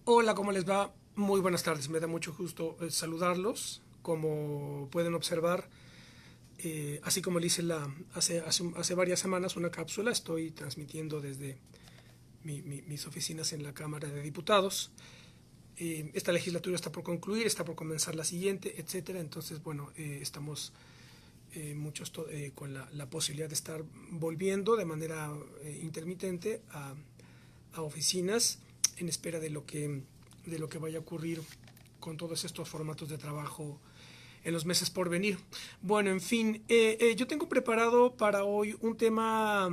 Hola, ¿cómo les va? Muy buenas tardes, me da mucho gusto saludarlos. Como pueden observar, así como le hice hace varias semanas una cápsula, estoy transmitiendo desde mis oficinas en la Cámara de Diputados. Esta legislatura está por concluir, está por comenzar la siguiente, etcétera. Entonces, bueno, estamos muchos con la posibilidad de estar volviendo de manera intermitente a oficinas en espera de lo que vaya a ocurrir con todos estos formatos de trabajo en los meses por venir. Bueno, en fin, yo tengo preparado para hoy un tema,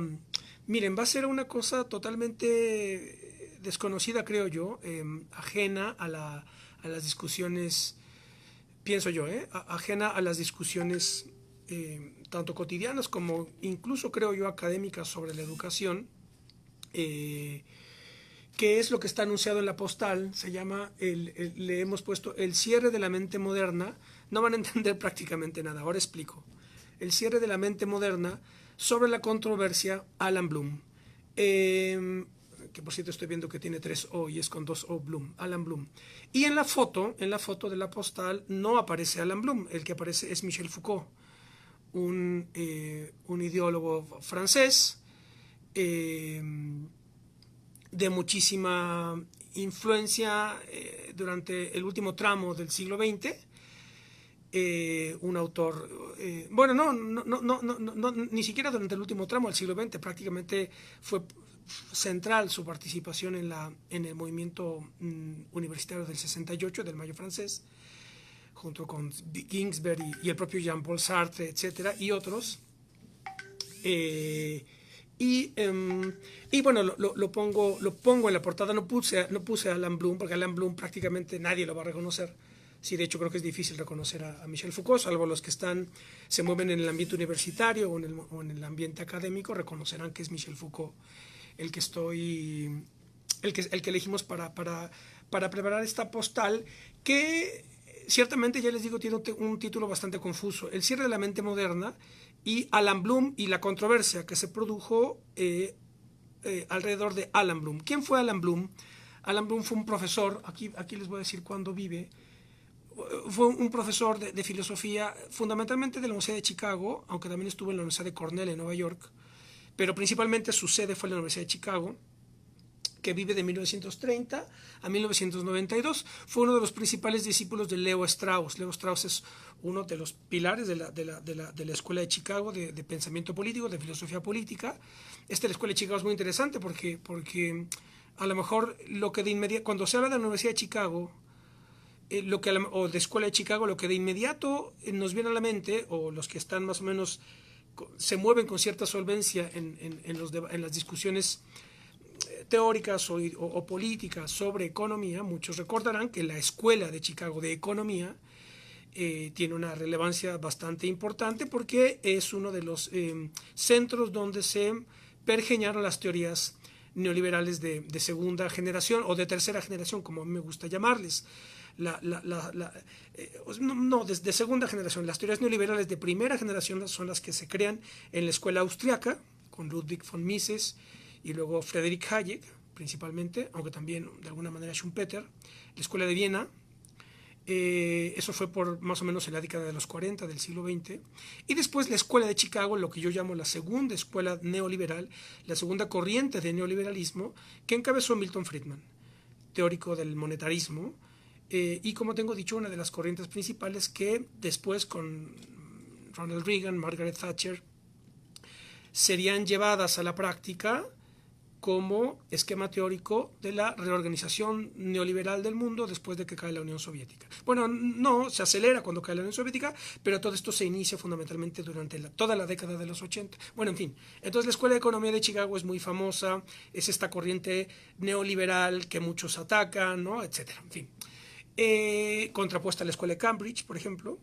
miren, va a ser una cosa totalmente desconocida, creo yo, ajena a las discusiones, pienso yo, ajena a las discusiones tanto cotidianas como incluso, creo yo, académicas sobre la educación. Eh, ¿Qué es lo que está anunciado en la postal? Se llama, le hemos puesto el cierre de la mente moderna. No van a entender prácticamente nada, ahora explico. El cierre de la mente moderna sobre la controversia Alan Bloom. Que por cierto estoy viendo que tiene 3 O y es con 2 O Bloom, Alan Bloom. Y en la foto de la postal no aparece Alan Bloom, el que aparece es Michel Foucault, un ideólogo francés, eh, de muchísima influencia durante el último tramo del siglo XX. Un autor, bueno, no, ni siquiera durante el último tramo del siglo XX, prácticamente fue central su participación en el movimiento universitario del 68, del Mayo francés, junto con Ginsberg y el propio Jean-Paul Sartre, etcétera, y otros. Eh, y, y bueno, lo pongo en la portada, no puse a Alan Bloom, porque Alan Bloom prácticamente nadie lo va a reconocer. Sí, de hecho creo que es difícil reconocer a Michel Foucault, salvo los que se mueven en el ambiente universitario o en el ambiente académico, reconocerán que es Michel Foucault el que estoy, el que elegimos para preparar esta postal, que ciertamente, ya les digo, tiene un título bastante confuso: El cierre de la mente moderna y Alan Bloom y la controversia que se produjo alrededor de Alan Bloom. ¿Quién fue Alan Bloom? Alan Bloom fue un profesor, aquí les voy a decir cuándo vive. Fue un profesor de filosofía, fundamentalmente de la Universidad de Chicago, aunque también estuvo en la Universidad de Cornell en Nueva York, pero principalmente su sede fue en la Universidad de Chicago, que vive de 1930 a 1992. Fue uno de los principales discípulos de Leo Strauss. Leo Strauss es uno de los pilares de la Escuela de Chicago de pensamiento político, de filosofía política. La Escuela de Chicago es muy interesante porque a lo mejor lo que de inmediato, cuando se habla de la Universidad de Chicago, o de Escuela de Chicago, lo que de inmediato nos viene a la mente, o los que están más o menos, se mueven con cierta solvencia en las discusiones teóricas o políticas sobre economía, muchos recordarán que la Escuela de Chicago de Economía tiene una relevancia bastante importante porque es uno de los centros donde se pergeñaron las teorías neoliberales de segunda generación o de tercera generación, como a mí me gusta llamarles. No, de segunda generación. Las teorías neoliberales de primera generación son las que se crean en la escuela austriaca, con Ludwig von Mises y luego Friedrich Hayek, principalmente, aunque también de alguna manera Schumpeter, la escuela de Viena. Eso fue por más o menos en la década de los 40 del siglo XX. Y después la escuela de Chicago, lo que yo llamo la segunda escuela neoliberal, la segunda corriente de neoliberalismo, que encabezó Milton Friedman, teórico del monetarismo, y como tengo dicho, una de las corrientes principales que después con Ronald Reagan, Margaret Thatcher, serían llevadas a la práctica como esquema teórico de la reorganización neoliberal del mundo después de que cae la Unión Soviética. Bueno, no, se acelera cuando cae la Unión Soviética, pero todo esto se inicia fundamentalmente durante toda la década de los 80. Bueno, en fin, entonces la Escuela de Economía de Chicago es muy famosa, es esta corriente neoliberal que muchos atacan, ¿no? Etcétera, en fin. Contrapuesta a la Escuela de Cambridge, por ejemplo,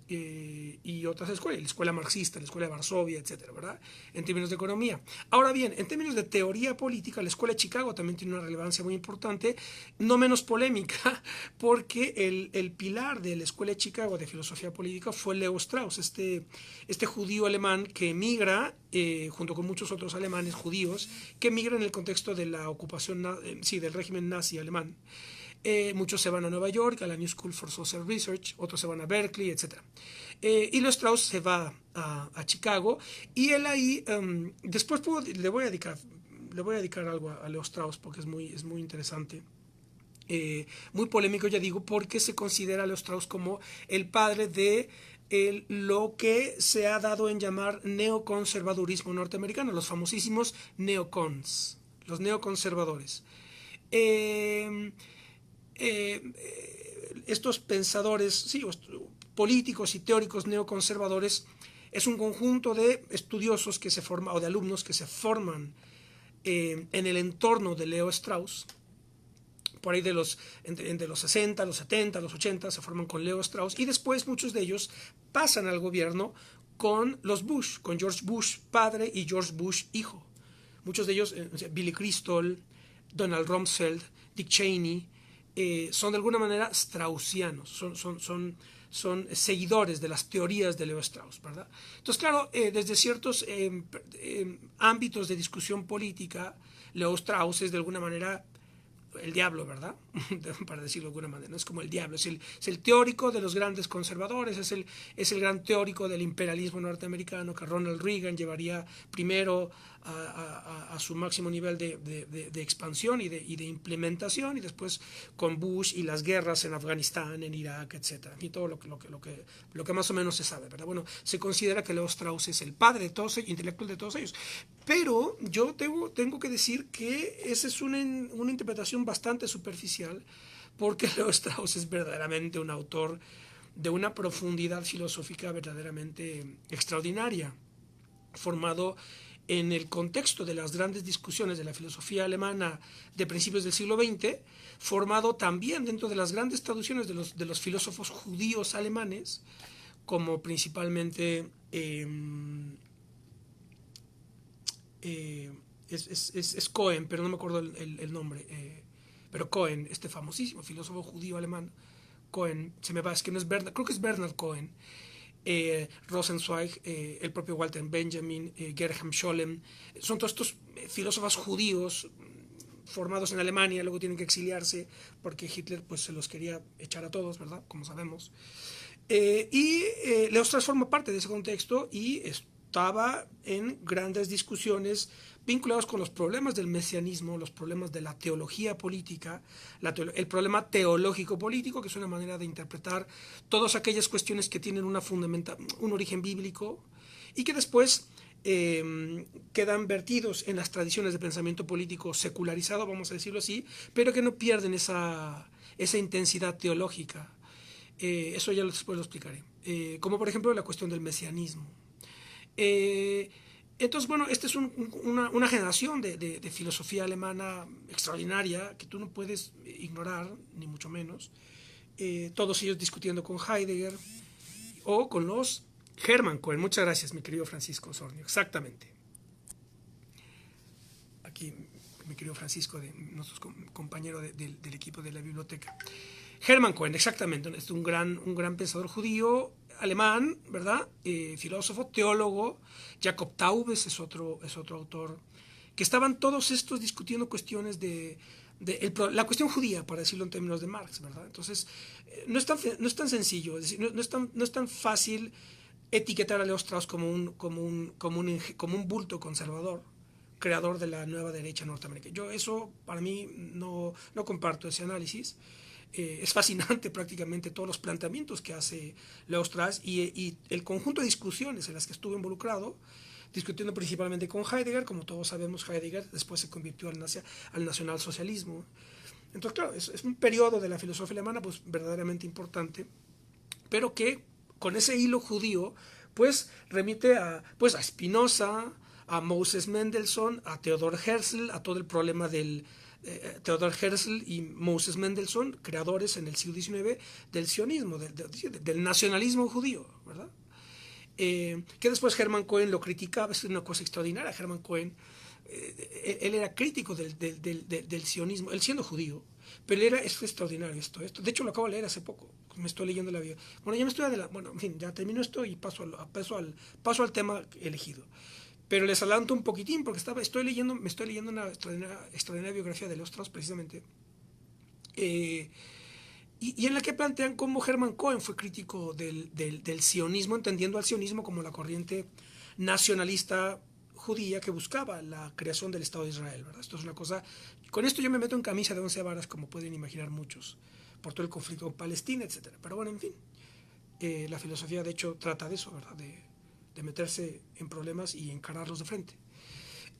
y otras escuelas, la escuela marxista, la escuela de Varsovia, etcétera, ¿verdad? En términos de economía. Ahora bien, en términos de teoría política, la escuela de Chicago también tiene una relevancia muy importante, no menos polémica, porque el pilar de la escuela de Chicago de filosofía política fue Leo Strauss, este judío alemán que emigra, junto con muchos otros alemanes judíos, que emigran en el contexto de la ocupación, sí, del régimen nazi alemán. Muchos se van a Nueva York, a la New School for Social Research, otros se van a Berkeley, etc. Y Leo Strauss se va a Chicago, y él ahí, después le voy a dedicar algo a Leo Strauss, porque es muy interesante. Muy polémico, ya digo, porque se considera a Leo Strauss como el padre de lo que se ha dado en llamar neoconservadurismo norteamericano, los famosísimos neocons, los neoconservadores. Estos pensadores, sí, políticos y teóricos neoconservadores, es un conjunto de estudiosos que se forman, o de alumnos que se forman en el entorno de Leo Strauss, por ahí entre los 60, los 70, los 80, se forman con Leo Strauss, y después muchos de ellos pasan al gobierno con los Bush, con George Bush padre y George Bush hijo. Muchos de ellos, Billy Crystal, Donald Rumsfeld, Dick Cheney, son de alguna manera straussianos, son seguidores de las teorías de Leo Strauss, ¿verdad? Entonces, claro, desde ciertos ámbitos de discusión política, Leo Strauss es de alguna manera el diablo, ¿verdad? Para decirlo de alguna manera, no es como el diablo, es el teórico de los grandes conservadores, es el gran teórico del imperialismo norteamericano que Ronald Reagan llevaría primero a su máximo nivel de expansión y de implementación, y después con Bush y las guerras en Afganistán, en Irak, etc. Y todo lo que más o menos se sabe, ¿verdad? Bueno, se considera que Leo Strauss es el padre de todos ellos, intelectual de todos ellos. Pero yo tengo que decir que esa es una interpretación bastante superficial, porque Leo Strauss es verdaderamente un autor de una profundidad filosófica verdaderamente extraordinaria, formado en el contexto de las grandes discusiones de la filosofía alemana de principios del siglo XX, formado también dentro de las grandes traducciones de los filósofos judíos alemanes, como principalmente es Cohen, pero no me acuerdo el nombre, pero Cohen, este famosísimo filósofo judío alemán, Cohen, se me va, es que no es Bernard, creo que es Bernard Cohen, Rosenzweig, el propio Walter Benjamin, Gerhard Scholem, son todos estos filósofos judíos formados en Alemania, luego tienen que exiliarse porque Hitler pues se los quería echar a todos, ¿verdad? Como sabemos. Leo Strauss forma parte de ese contexto y estaba en grandes discusiones vinculados con los problemas del mesianismo, los problemas de la teología política, el problema teológico político, que es una manera de interpretar todas aquellas cuestiones que tienen un origen bíblico y que después quedan vertidos en las tradiciones de pensamiento político secularizado, vamos a decirlo así, pero que no pierden esa intensidad teológica. Eso ya después lo explicaré. Como por ejemplo la cuestión del mesianismo. Entonces, bueno, esta es una generación de filosofía alemana extraordinaria que tú no puedes ignorar, ni mucho menos. Todos ellos discutiendo con Heidegger o con los Hermann Cohen. Muchas gracias, mi querido Francisco Osornio. Exactamente. Aquí, mi querido Francisco, nuestro compañero del equipo de la biblioteca. Hermann Cohen, exactamente. Es un gran pensador judío alemán, ¿verdad? Filósofo, teólogo. Jacob Taubes es otro autor. Que estaban todos estos discutiendo cuestiones la cuestión judía, para decirlo en términos de Marx, ¿verdad? Entonces, no es tan sencillo, es decir, no es tan fácil etiquetar a Leo Strauss como un bulto conservador, creador de la nueva derecha norteamericana. Yo eso, para mí, no comparto ese análisis. Es fascinante prácticamente todos los planteamientos que hace Leo Strauss y el conjunto de discusiones en las que estuve involucrado, discutiendo principalmente con Heidegger. Como todos sabemos, Heidegger después se convirtió al nacionalsocialismo. Entonces, claro, es un periodo de la filosofía alemana pues verdaderamente importante, pero que con ese hilo judío pues remite a Spinoza, a Moses Mendelssohn, a Theodor Herzl, a todo el problema del Theodor Herzl y Moses Mendelssohn, creadores en el siglo XIX del sionismo, del nacionalismo judío, ¿verdad? Que después Hermann Cohen lo criticaba. Es una cosa extraordinaria. Hermann Cohen, él era crítico del sionismo, él siendo judío, pero es extraordinario esto. De hecho, lo acabo de leer hace poco. Me estoy leyendo la vida. Bueno, ya me estoy adelantando. Bueno, en fin, ya termino esto y paso al tema elegido. Pero les adelanto un poquitín porque me estoy leyendo una extraordinaria biografía de Leo Strauss, precisamente. Y en la que plantean cómo Hermann Cohen fue crítico del sionismo, entendiendo al sionismo como la corriente nacionalista judía que buscaba la creación del Estado de Israel, ¿verdad? Esto es una cosa. Con esto yo me meto en camisa de 11 varas, como pueden imaginar muchos, por todo el conflicto con Palestina, etc. Pero bueno, en fin, la filosofía de hecho trata de eso, ¿verdad? De meterse en problemas y encararlos de frente.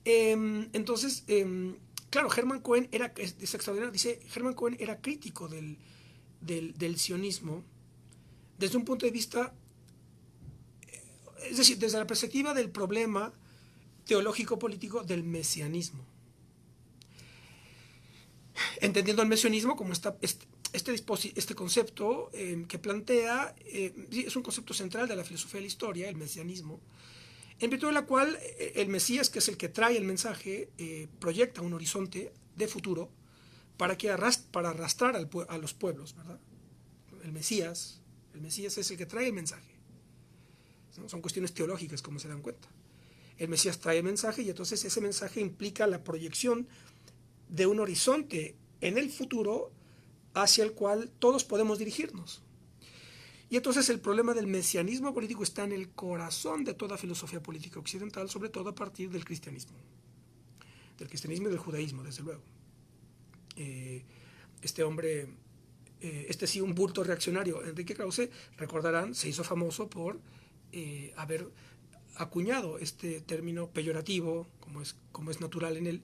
Entonces, claro, Hermann Cohen es extraordinario. Dice, Hermann Cohen era crítico del sionismo desde un punto de vista, es decir, desde la perspectiva del problema teológico-político del mesianismo, entendiendo el mesianismo como este concepto que plantea, es un concepto central de la filosofía de la historia, el mesianismo, en virtud de la cual el Mesías, que es el que trae el mensaje, proyecta un horizonte de futuro para arrastrar a los pueblos, ¿verdad? El Mesías es el que trae el mensaje. ¿No? Son cuestiones teológicas, como se dan cuenta. El Mesías trae el mensaje y entonces ese mensaje implica la proyección de un horizonte en el futuro hacia el cual todos podemos dirigirnos. Y entonces el problema del mesianismo político está en el corazón de toda filosofía política occidental, sobre todo a partir del cristianismo y del judaísmo, desde luego. Este hombre, sí, un bulto reaccionario, Enrique Krause, recordarán, se hizo famoso por haber acuñado este término peyorativo, como es natural en él,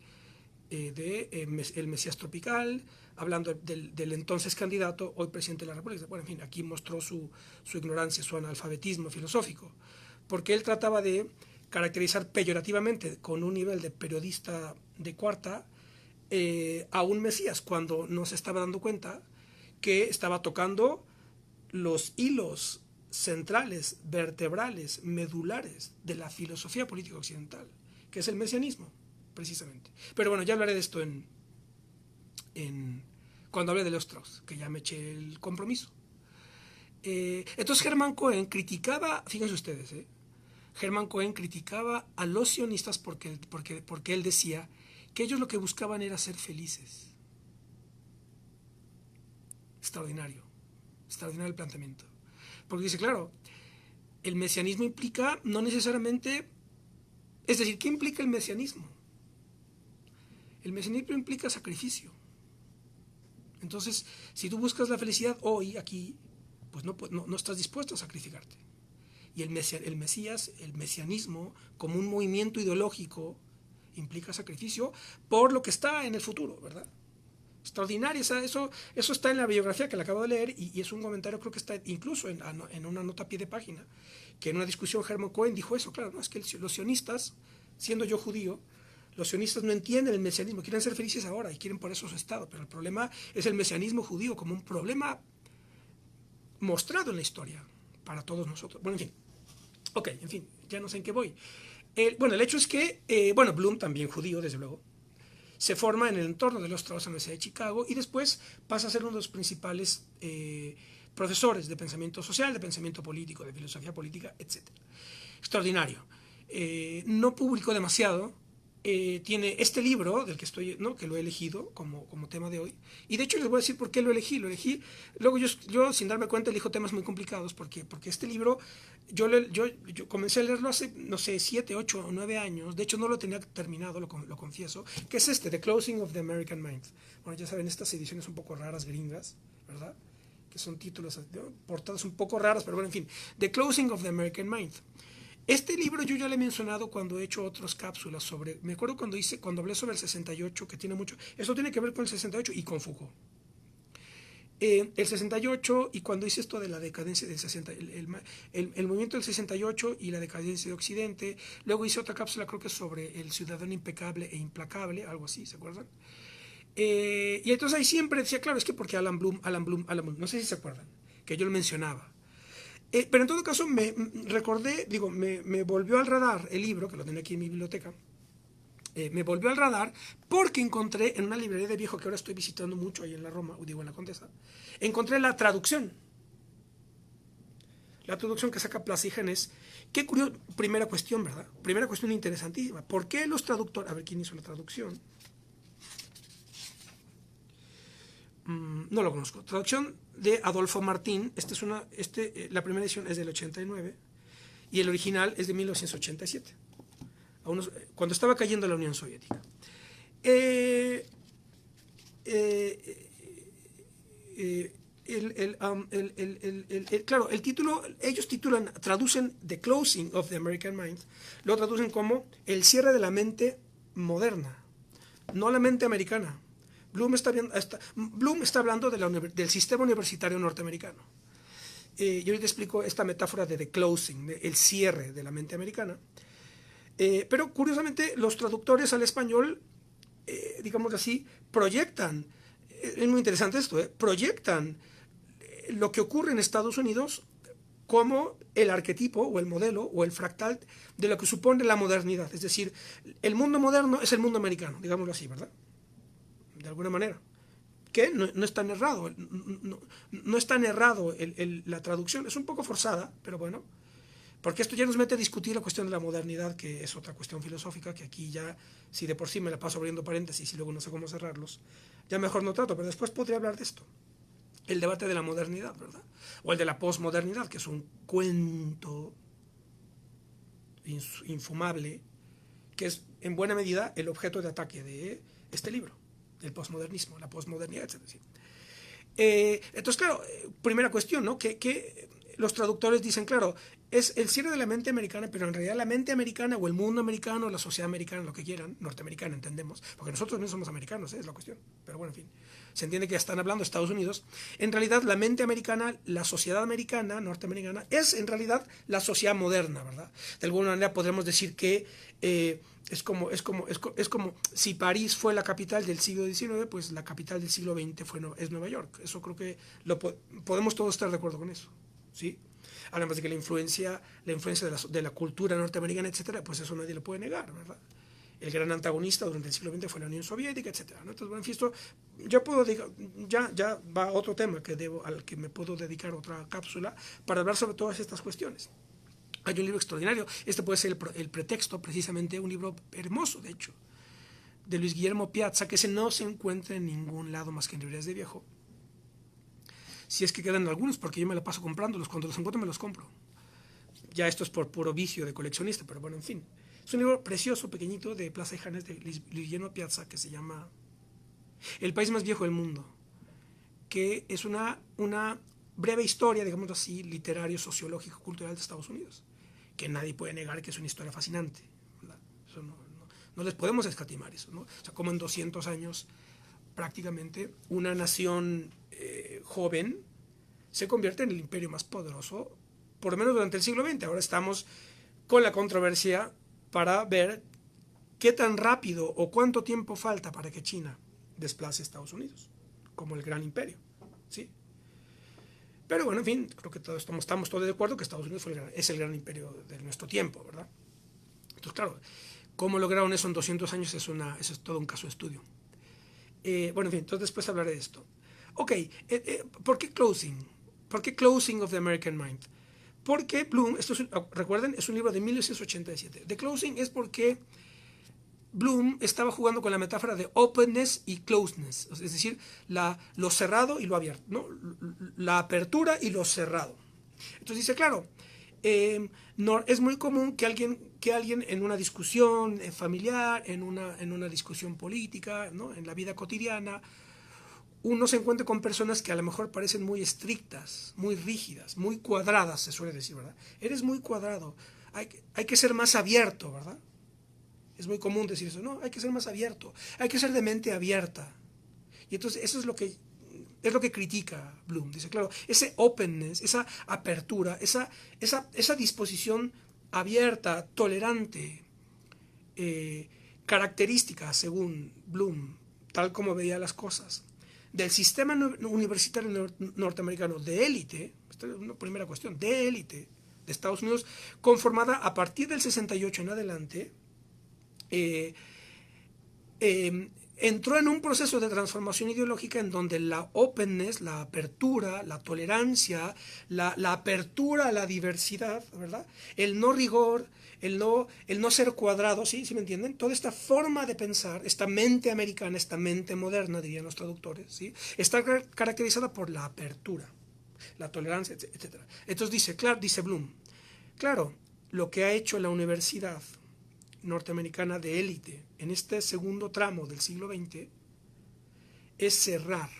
el Mesías tropical, hablando del entonces candidato, hoy presidente de la República. Bueno, en fin, aquí mostró su ignorancia, su analfabetismo filosófico, porque él trataba de caracterizar peyorativamente, con un nivel de periodista de cuarta, a un Mesías, cuando no se estaba dando cuenta que estaba tocando los hilos centrales, vertebrales, medulares de la filosofía política occidental, que es el mesianismo, precisamente. Pero bueno, ya hablaré de esto cuando hable de Leo Strauss, que ya me eché el compromiso. Entonces Hermann Cohen criticaba, fíjense ustedes, Hermann Cohen criticaba a los sionistas porque él decía que ellos lo que buscaban era ser felices. Extraordinario el planteamiento. Porque dice, claro, el mesianismo implica no necesariamente, es decir, ¿qué implica el mesianismo? El mesianismo implica sacrificio. Entonces, si tú buscas la felicidad hoy, aquí, pues no estás dispuesto a sacrificarte. Y el Mesías, el mesianismo, como un movimiento ideológico, implica sacrificio por lo que está en el futuro, ¿verdad? Extraordinario, eso está en la biografía que le acabo de leer y es un comentario, creo que está incluso en una nota a pie de página, que en una discusión Hermann Cohen dijo eso. Claro, no, es que los sionistas, siendo yo judío, los sionistas no entienden el mesianismo, quieren ser felices ahora y quieren por eso su Estado, pero el problema es el mesianismo judío como un problema mostrado en la historia para todos nosotros. Bueno, en fin, ok, en fin, ya no sé en qué voy. El hecho es que, Bloom, también judío, desde luego, se forma en el entorno de Leo Strauss en la Universidad de Chicago y después pasa a ser uno de los principales profesores de pensamiento social, de pensamiento político, de filosofía política, etc. Extraordinario. No publicó demasiado. Tiene este libro del que que lo he elegido como tema de hoy, y de hecho les voy a decir por qué lo elegí. Luego yo sin darme cuenta elijo temas muy complicados porque este libro yo comencé a leerlo hace, no sé, 7, 8 o 9 años. De hecho no lo tenía terminado, lo confieso, que es The Closing of the American Mind. Bueno, ya saben, estas ediciones un poco raras gringas, ¿verdad? Que son títulos, portadas un poco raras, pero bueno, en fin, The Closing of the American Mind. Este libro yo ya lo he mencionado cuando he hecho otras cápsulas sobre, me acuerdo cuando hablé sobre el 68, que tiene mucho, eso tiene que ver con el 68 y con Foucault. El 68, y cuando hice esto de la decadencia del 60, el movimiento del 68 y la decadencia de Occidente. Luego hice otra cápsula, creo que sobre el ciudadano impecable e implacable, algo así, ¿se acuerdan? Y entonces ahí siempre decía, claro, es que porque Alan Bloom, no sé si se acuerdan, que yo lo mencionaba. Pero en todo caso recordé, digo, me volvió al radar el libro, que lo tenía aquí en mi biblioteca, me volvió al radar porque encontré en una librería de viejo que ahora estoy visitando mucho ahí en la Roma, digo en la Condesa, encontré la traducción que saca Plasígenes. Qué curioso, primera cuestión, ¿verdad? Primera cuestión interesantísima. ¿Por qué los traductores, a ver quién hizo la traducción? No lo conozco. Traducción de Adolfo Martín. La primera edición es del 89 y el original es de 1987, cuando estaba cayendo la Unión Soviética. Claro, el título, ellos traducen The Closing of the American Mind, lo traducen como el cierre de la mente moderna, no la mente americana. Bloom está hablando del sistema universitario norteamericano. Yo ahorita explico esta metáfora de The Closing, el cierre de la mente americana. Pero curiosamente los traductores al español, digamos así, proyectan, es muy interesante esto, proyectan lo que ocurre en Estados Unidos como el arquetipo o el modelo o el fractal de lo que supone la modernidad. Es decir, el mundo moderno es el mundo americano, digámoslo así, ¿verdad? De alguna manera. Que no es tan errado, no es tan errado la traducción, es un poco forzada, pero bueno, porque esto ya nos mete a discutir la cuestión de la modernidad, que es otra cuestión filosófica, que aquí ya, si de por sí me la paso abriendo paréntesis y luego no sé cómo cerrarlos, ya mejor no trato, pero después podría hablar de esto. El debate de la modernidad, ¿verdad? O el de la posmodernidad, que es un cuento infumable, que es en buena medida el objeto de ataque de este libro, el posmodernismo, la posmodernidad, etc. Entonces, claro, primera cuestión, ¿no? Que los traductores dicen, claro, es el cierre de la mente americana, pero en realidad la mente americana o el mundo americano, la sociedad americana, lo que quieran, norteamericana, entendemos, porque nosotros no somos americanos, es la cuestión, pero bueno, en fin, se entiende que ya están hablando de Estados Unidos. En realidad la mente americana, la sociedad americana, norteamericana, es en realidad la sociedad moderna, ¿verdad? De alguna manera podremos decir que es como si París fue la capital del siglo XIX, pues la capital del siglo XX es Nueva York. Eso creo que podemos todos estar de acuerdo con eso, ¿sí? Además de que la influencia de la cultura norteamericana, etcétera, pues eso nadie lo puede negar, ¿verdad? El gran antagonista durante el siglo XX fue la Unión Soviética, etcétera, ¿no? Entonces, bueno, esto ya va a otro tema al que me puedo dedicar otra cápsula para hablar sobre todas estas cuestiones. Hay un libro extraordinario, este puede ser el pretexto, precisamente un libro hermoso, de hecho, de Luis Guillermo Piazza, que ese no se encuentra en ningún lado más que en librerías de viejo. Si es que quedan algunos, porque yo me la paso comprándolos, cuando los encuentro me los compro. Ya esto es por puro vicio de coleccionista, pero bueno, en fin. Es un libro precioso, pequeñito, de Plaza y Janes, de Luis Guillermo Piazza, que se llama El país más viejo del mundo, que es una breve historia, digamos así, literario, sociológico, cultural de Estados Unidos, que nadie puede negar que es una historia fascinante, ¿verdad? Eso no les podemos escatimar eso, ¿no? O sea, como en 200 años prácticamente una nación joven se convierte en el imperio más poderoso, por lo menos durante el siglo XX. Ahora estamos con la controversia para ver qué tan rápido o cuánto tiempo falta para que China desplace a Estados Unidos como el gran imperio, ¿sí? Pero bueno, en fin, creo que todos estamos todos de acuerdo que Estados Unidos es el gran imperio de nuestro tiempo, ¿verdad? Entonces, claro, cómo lograron eso en 200 años eso es todo un caso de estudio. Bueno, en fin, entonces después hablaré de esto. Ok, ¿por qué Closing? ¿Por qué Closing of the American Mind? Porque Bloom, recuerden, es un libro de 1987. The Closing es porque Bloom estaba jugando con la metáfora de openness y closeness, es decir, lo cerrado y lo abierto, ¿no? La apertura y lo cerrado. Entonces dice, claro, es muy común que alguien en una discusión familiar, en una discusión política, ¿no? En la vida cotidiana, uno se encuentre con personas que a lo mejor parecen muy estrictas, muy rígidas, muy cuadradas, se suele decir, ¿verdad? Eres muy cuadrado, hay que ser más abierto, ¿verdad? Es muy común decir eso, no, hay que ser más abierto, hay que ser de mente abierta. Y entonces eso es lo que critica Bloom. Dice, claro, ese openness, esa apertura, esa disposición abierta, tolerante, característica, según Bloom, tal como veía las cosas, del sistema universitario norteamericano de élite, esta es una primera cuestión, de élite de Estados Unidos, conformada a partir del 68 en adelante, entró en un proceso de transformación ideológica en donde la openness, la apertura, la tolerancia, la apertura a la diversidad, ¿verdad? El no rigor, el no ser cuadrado, ¿sí? ¿Sí me entienden? Toda esta forma de pensar, esta mente americana, esta mente moderna, dirían los traductores, ¿sí? Está caracterizada por la apertura, la tolerancia, etc. Entonces dice Bloom, claro, lo que ha hecho la universidad norteamericana de élite en este segundo tramo del siglo XX es cerrar,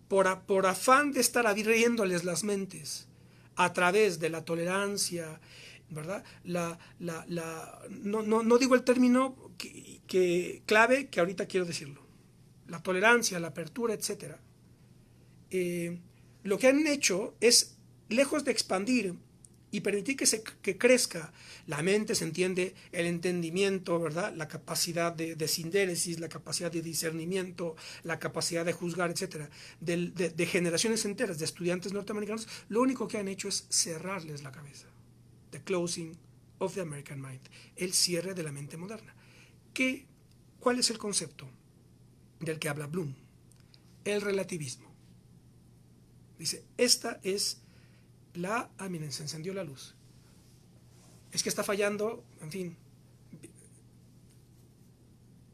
por afán de estar abriéndoles las mentes a través de la tolerancia, ¿verdad? No digo el término clave que ahorita quiero decirlo, la tolerancia, la apertura, etc. Lo que han hecho es, lejos de expandir y permitir que crezca la mente, se entiende, el entendimiento, ¿verdad? La capacidad de sindéresis, la capacidad de discernimiento, la capacidad de juzgar, etcétera, de generaciones enteras de estudiantes norteamericanos, lo único que han hecho es cerrarles la cabeza. The closing of the American mind, el cierre de la mente moderna. ¿Cuál es el concepto del que habla Bloom? El relativismo. Dice, esta es miren, se encendió la luz. Es que está fallando, en fin,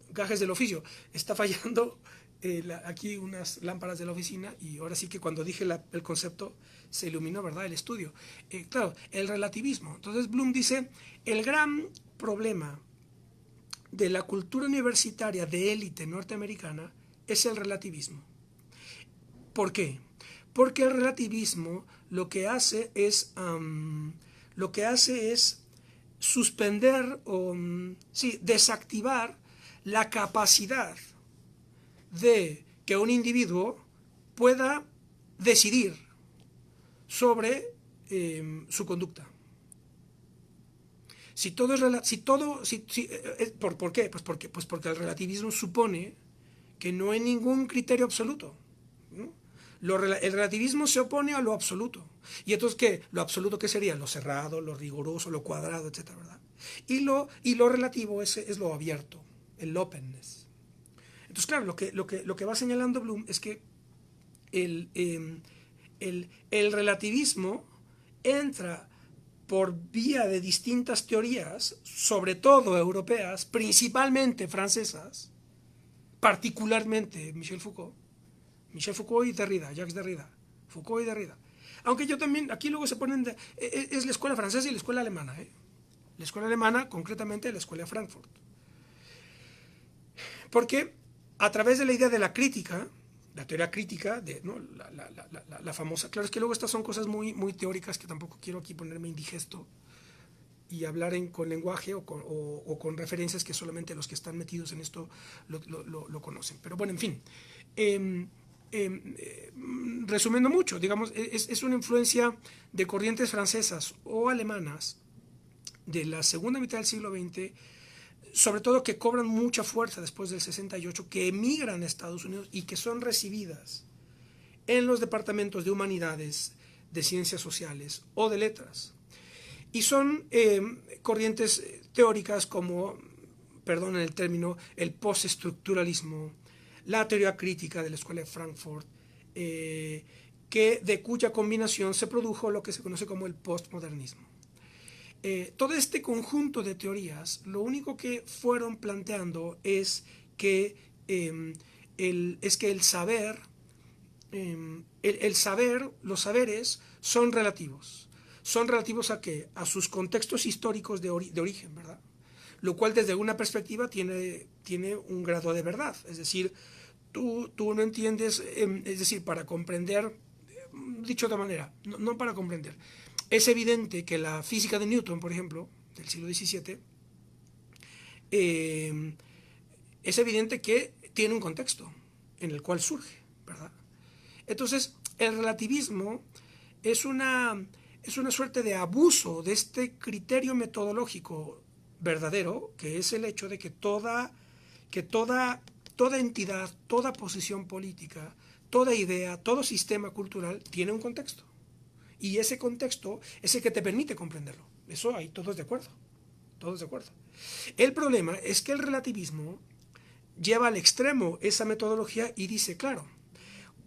gajes del oficio. Está fallando aquí unas lámparas de la oficina y ahora sí que cuando dije el concepto se iluminó, ¿verdad? El estudio. Claro, el relativismo. Entonces Bloom dice, el gran problema de la cultura universitaria de élite norteamericana es el relativismo. ¿Por qué? Porque el relativismo lo que hace es suspender o desactivar la capacidad de que un individuo pueda decidir sobre su conducta. ¿Por qué? Pues porque el relativismo supone que no hay ningún criterio absoluto, ¿no? El relativismo se opone a lo absoluto. ¿Y entonces qué? Lo absoluto, ¿qué sería? Lo cerrado, lo riguroso, lo cuadrado, etcétera, ¿verdad? Y lo relativo es lo abierto, el openness. Entonces, claro, lo que va señalando Bloom es que el relativismo entra por vía de distintas teorías, sobre todo europeas, principalmente francesas, particularmente Michel Foucault y Derrida, Jacques Derrida, Foucault y Derrida. Aunque yo también, aquí luego se ponen, es la escuela francesa y la escuela alemana, la escuela alemana, concretamente la escuela de Frankfurt. Porque a través de la idea de la crítica, la teoría crítica, ¿no? la famosa, claro, es que luego estas son cosas muy, muy teóricas que tampoco quiero aquí ponerme indigesto y hablar con lenguaje o con referencias que solamente los que están metidos en esto lo conocen. Pero bueno, en fin. Resumiendo mucho, digamos, es una influencia de corrientes francesas o alemanas de la segunda mitad del siglo XX, sobre todo que cobran mucha fuerza después del 68, que emigran a Estados Unidos y que son recibidas en los departamentos de humanidades, de ciencias sociales o de letras. Y son corrientes teóricas como, perdonen el término, el postestructuralismo, la teoría crítica de la escuela de Frankfurt, de cuya combinación se produjo lo que se conoce como el postmodernismo. Todo este conjunto de teorías, lo único que fueron planteando es que el saber, los saberes son relativos. ¿Son relativos a qué? A sus contextos históricos de origen, ¿verdad? Lo cual desde una perspectiva tiene un grado de verdad. Es decir, tú no entiendes, es decir, para comprender, dicho de otra manera, no para comprender, es evidente que la física de Newton, por ejemplo, del siglo XVII, es evidente que tiene un contexto en el cual surge, ¿verdad? Entonces, el relativismo es una suerte de abuso de este criterio metodológico verdadero, que es el hecho de que toda toda entidad, toda posición política, toda idea, todo sistema cultural tiene un contexto. Y ese contexto es el que te permite comprenderlo. Eso ahí todos de acuerdo. Todos de acuerdo. El problema es que el relativismo lleva al extremo esa metodología y dice, claro,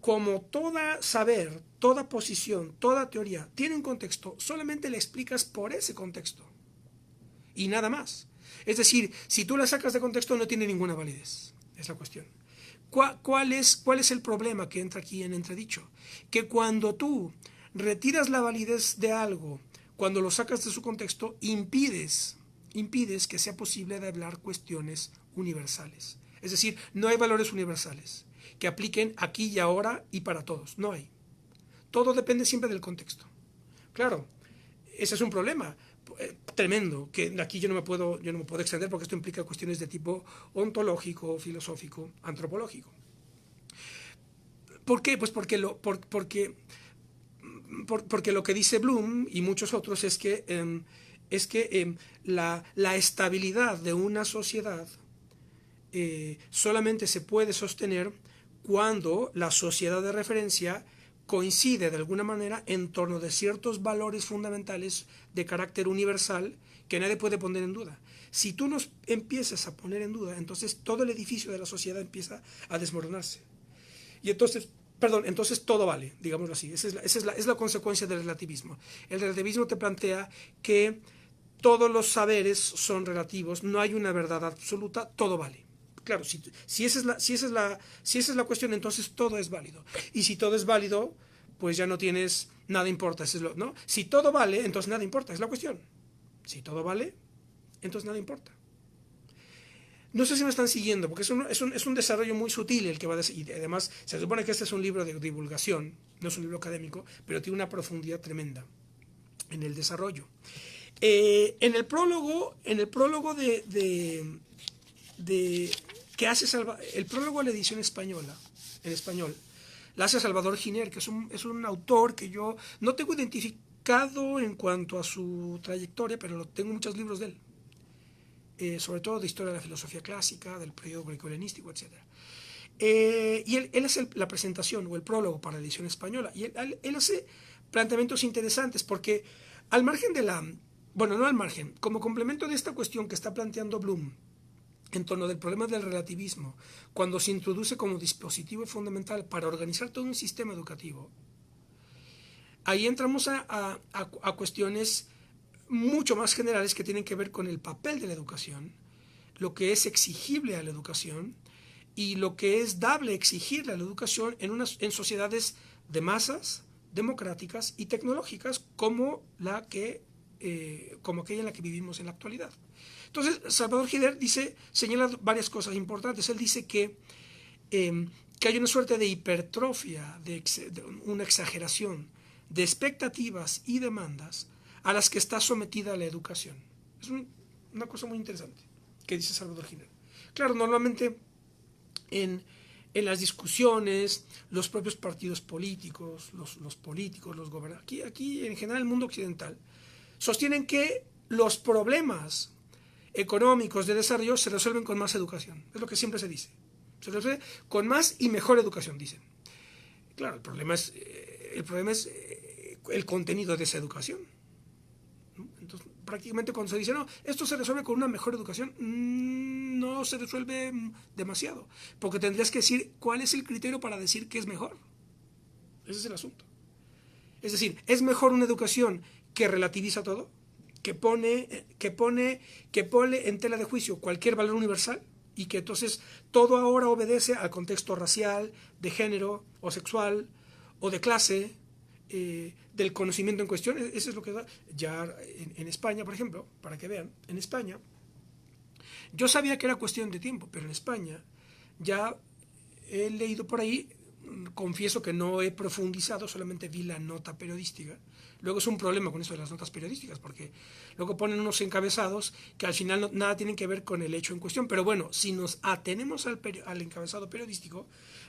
como toda saber, toda posición, toda teoría tiene un contexto, solamente la explicas por ese contexto. Y nada más. Es decir, si tú la sacas de contexto no tiene ninguna validez. Es la cuestión. ¿Cuál es el problema que entra aquí en entredicho? Que cuando tú retiras la validez de algo, cuando lo sacas de su contexto, impides que sea posible de hablar cuestiones universales. Es decir, no hay valores universales que apliquen aquí y ahora y para todos. No hay. Todo depende siempre del contexto. Claro, ese es un problema tremendo, que aquí yo no me puedo extender porque esto implica cuestiones de tipo ontológico, filosófico, antropológico. ¿Por qué? Pues porque lo que dice Bloom y muchos otros es que la estabilidad de una sociedad solamente se puede sostener cuando la sociedad de referencia coincide de alguna manera en torno de ciertos valores fundamentales de carácter universal que nadie puede poner en duda. Si tú los empiezas a poner en duda, entonces todo el edificio de la sociedad empieza a desmoronarse. Y entonces todo vale, digámoslo así. Esa es la consecuencia del relativismo. El relativismo te plantea que todos los saberes son relativos, no hay una verdad absoluta, todo vale. Claro, si esa es la cuestión, entonces todo es válido. Y si todo es válido, pues ya no tienes, nada importa, ¿no? Si todo vale, entonces nada importa, es la cuestión. Si todo vale, entonces nada importa. No sé si me están siguiendo, porque es un desarrollo muy sutil el que va a decir. Y además, se supone que este es un libro de divulgación, no es un libro académico, pero tiene una profundidad tremenda en el desarrollo. En el prólogo que hace el prólogo de la edición española, en español, la hace Salvador Giner, que es un autor que yo no tengo identificado en cuanto a su trayectoria, pero tengo muchos libros de él, sobre todo de historia de la filosofía clásica, del periodo greco-helenístico, etc. Y él hace la presentación o el prólogo para la edición española, y él hace planteamientos interesantes, porque al margen no al margen, como complemento de esta cuestión que está planteando Bloom, en torno del problema del relativismo, cuando se introduce como dispositivo fundamental para organizar todo un sistema educativo, ahí entramos a cuestiones mucho más generales que tienen que ver con el papel de la educación, lo que es exigible a la educación y lo que es dable exigirle a la educación en sociedades de masas, democráticas y tecnológicas como aquella en la que vivimos en la actualidad. Entonces, Salvador Giner señala varias cosas importantes. Él dice que hay una suerte de hipertrofia, de una exageración de expectativas y demandas a las que está sometida la educación. Es una cosa muy interesante que dice Salvador Giner. Claro, normalmente en las discusiones, los propios partidos políticos, los políticos, los gobernantes, aquí en general el mundo occidental, sostienen que los problemas económicos de desarrollo se resuelven con más educación. Es lo que siempre se dice. Se resuelve con más y mejor educación, dicen. Claro, el problema es el contenido de esa educación. Entonces, prácticamente cuando se dice, no, esto se resuelve con una mejor educación, no se resuelve demasiado. Porque tendrías que decir cuál es el criterio para decir que es mejor. Ese es el asunto. Es decir, ¿es mejor una educación que relativiza todo? Que pone en tela de juicio cualquier valor universal y que entonces todo ahora obedece al contexto racial, de género o sexual o de clase, del conocimiento en cuestión. Eso es lo que da. Ya en España, por ejemplo, para que vean, en España, yo sabía que era cuestión de tiempo, pero en España ya he leído por ahí, confieso que no he profundizado, solamente vi la nota periodística. Luego es un problema con eso de las notas periodísticas, porque luego ponen unos encabezados que al final nada tienen que ver con el hecho en cuestión. Pero bueno, si nos atenemos al encabezado periodístico,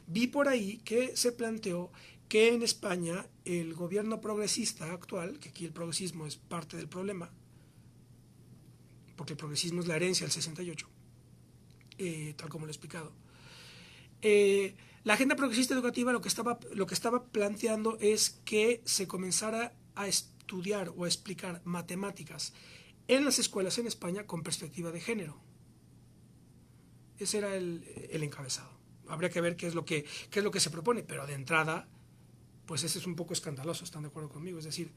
vi por ahí que se planteó que en España el gobierno progresista actual, que aquí el progresismo es parte del problema, porque el progresismo es la herencia del 68, tal como lo he explicado, La agenda progresista educativa lo que estaba planteando es que se comenzara a estudiar o a explicar matemáticas en las escuelas en España con perspectiva de género. Ese era el encabezado. Habría que ver qué es lo que se propone, pero de entrada, pues ese es un poco escandaloso, ¿están de acuerdo conmigo? Es decir,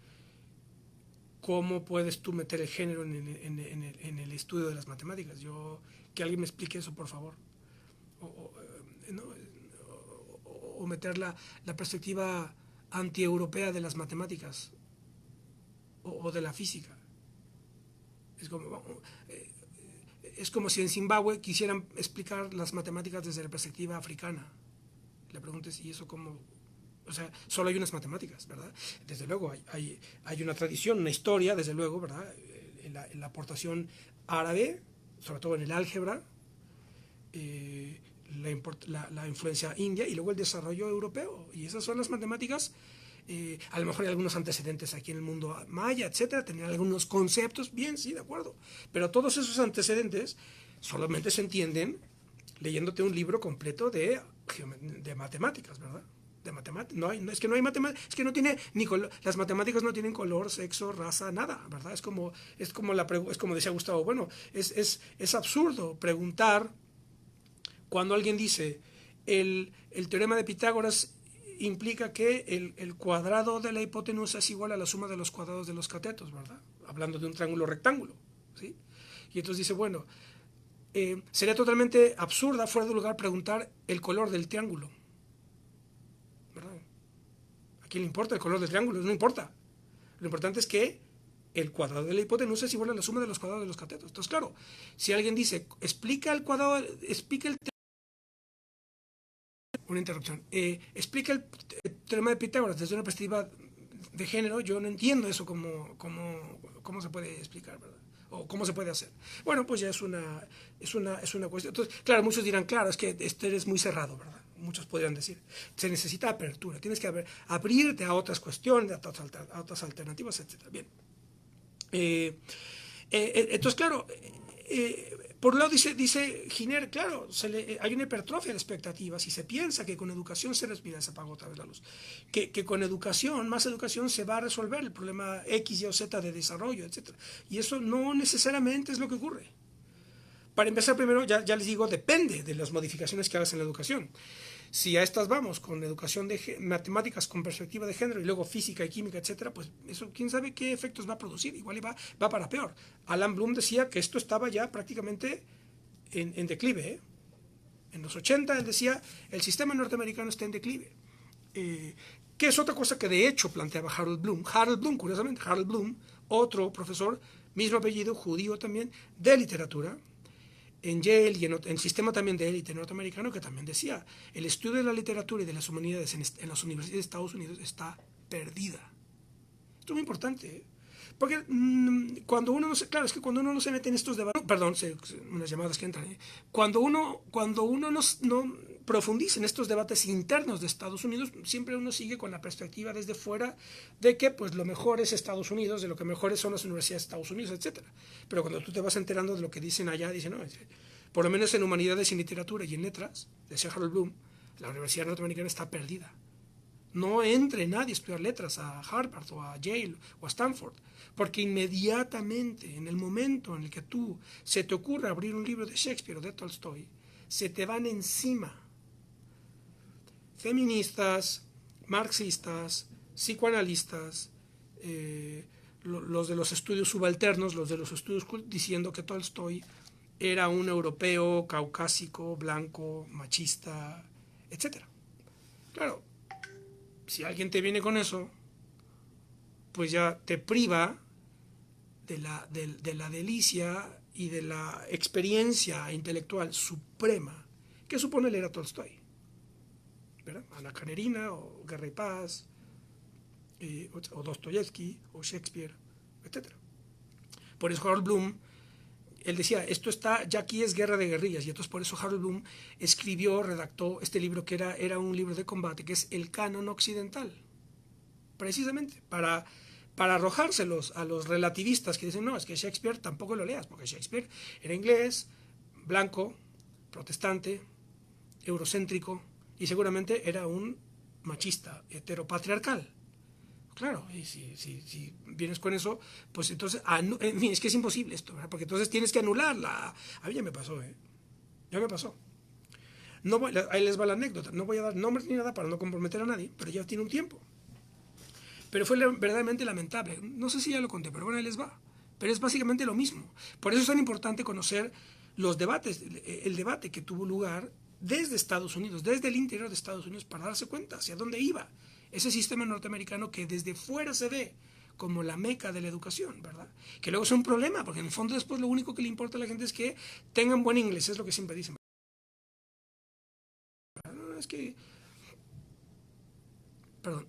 ¿cómo puedes tú meter el género en el estudio de las matemáticas? Que alguien me explique eso, por favor. ¿No? O meter la perspectiva antieuropea de las matemáticas o de la física. Es como si en Zimbabue quisieran explicar las matemáticas desde la perspectiva africana. Le preguntes, ¿y eso cómo? O sea, solo hay unas matemáticas, ¿verdad? Desde luego, hay una tradición, una historia, desde luego, ¿verdad? En la aportación árabe, sobre todo en el álgebra, la influencia india y luego el desarrollo europeo. Y esas son las matemáticas. A lo mejor hay algunos antecedentes aquí en el mundo maya, etcétera, tenían algunos conceptos, bien, sí, de acuerdo, pero todos esos antecedentes solamente se entienden leyéndote un libro completo de matemáticas, ¿verdad? De matemáticas, es que no hay matemáticas, es que no tiene ni color, las matemáticas no tienen color, sexo, raza, nada, ¿verdad? Es como decía Gustavo, bueno, es absurdo preguntar cuando alguien dice el teorema de Pitágoras implica que el cuadrado de la hipotenusa es igual a la suma de los cuadrados de los catetos, ¿verdad? Hablando de un triángulo rectángulo, ¿sí? Y entonces dice, bueno, sería totalmente absurda, fuera de lugar, preguntar el color del triángulo, ¿verdad? ¿A quién le importa el color del triángulo? No importa. Lo importante es que el cuadrado de la hipotenusa es igual a la suma de los cuadrados de los catetos. Entonces, claro, si alguien dice, explica el una interrupción. Explica el teorema de Pitágoras desde una perspectiva de género. Yo no entiendo eso cómo se puede explicar, ¿verdad? O cómo se puede hacer. Bueno, pues ya es una cuestión. Entonces, claro, muchos dirán, claro, es que eres muy cerrado, ¿verdad? Muchos podrían decir, se necesita apertura, tienes que abrirte a otras cuestiones, a otras alternativas, etc. Bien. Entonces, claro, por un lado dice Giner, claro, hay una hipertrofia de expectativas y se piensa que con educación se respira, se apaga otra vez la luz, que con educación, más educación, se va a resolver el problema X, Y o Z de desarrollo, etc. Y eso no necesariamente es lo que ocurre. Para empezar, primero, ya les digo, depende de las modificaciones que hagas en la educación. Si a estas vamos con educación de matemáticas con perspectiva de género y luego física y química, etcétera, pues eso quién sabe qué efectos va a producir. Igual va para peor. Alan Bloom decía que esto estaba ya prácticamente en declive, ¿eh? En los 80 él decía el sistema norteamericano está en declive. Que es otra cosa que de hecho planteaba Harold Bloom. Curiosamente, Harold Bloom, otro profesor, mismo apellido, judío también, de literatura, en Yale y en el sistema también de élite norteamericano, que también decía, el estudio de la literatura y de las humanidades en las universidades de Estados Unidos está perdida. Esto es muy importante, ¿eh? Porque cuando uno no se, claro, es que cuando uno no se mete en estos debates, perdón, unas llamadas que entran, cuando uno no profundiza en estos debates internos de Estados Unidos, siempre uno sigue con la perspectiva desde fuera de que pues lo mejor es Estados Unidos, de lo que mejores son las universidades de Estados Unidos, etcétera. Pero cuando tú te vas enterando de lo que dicen allá, dicen, no, por lo menos en humanidades y en literatura y en letras, decía Harold Bloom, la universidad norteamericana está perdida. No entre nadie a estudiar letras a Harvard o a Yale o a Stanford, porque inmediatamente, en el momento en el que se te ocurre abrir un libro de Shakespeare o de Tolstoy, se te van encima feministas, marxistas, psicoanalistas, los de los estudios subalternos, los de los estudios diciendo que Tolstoy era un europeo caucásico, blanco, machista, etc. Claro, si alguien te viene con eso, pues ya te priva de la delicia y de la experiencia intelectual suprema que supone leer a Tolstoy, ¿verdad? Ana Karenina o Guerra y Paz, o Dostoyevsky o Shakespeare, etc. Por eso Harold Bloom, él decía, esto está, ya aquí es guerra de guerrillas, y entonces por eso Harold Bloom redactó este libro que era un libro de combate, que es el canon occidental, precisamente para arrojárselos a los relativistas que dicen, no, es que Shakespeare tampoco lo leas, porque Shakespeare era inglés, blanco, protestante, eurocéntrico y seguramente era un machista, heteropatriarcal. Claro, y si vienes con eso, pues entonces, en fin, es que es imposible esto, ¿verdad? Porque entonces tienes que anularla. A mí ya me pasó, ya me pasó. No voy, ahí les va la anécdota, no voy a dar nombres ni nada para no comprometer a nadie, pero ya tiene un tiempo. Pero fue verdaderamente lamentable. No sé si ya lo conté, pero bueno, ahí les va. Pero es básicamente lo mismo. Por eso es tan importante conocer los debates, el debate que tuvo lugar desde Estados Unidos, desde el interior de Estados Unidos, para darse cuenta hacia dónde iba ese sistema norteamericano que desde fuera se ve como la meca de la educación, ¿verdad? Que luego es un problema, porque en el fondo después lo único que le importa a la gente es que tengan buen inglés, es lo que siempre dicen. No, es que, perdón,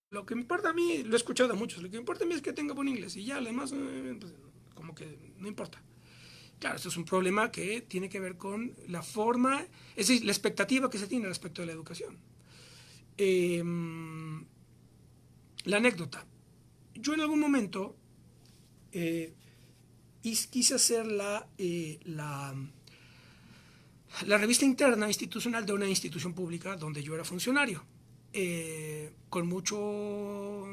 lo que me importa a mí, lo he escuchado a muchos, lo que me importa a mí es que tenga buen inglés y ya, además, pues, como que no importa. Claro, esto es un problema que tiene que ver con la forma, es decir, la expectativa que se tiene respecto de la educación. Eh, la anécdota. Yo en algún momento quise hacer la revista interna institucional de una institución pública donde yo era funcionario. Con mucho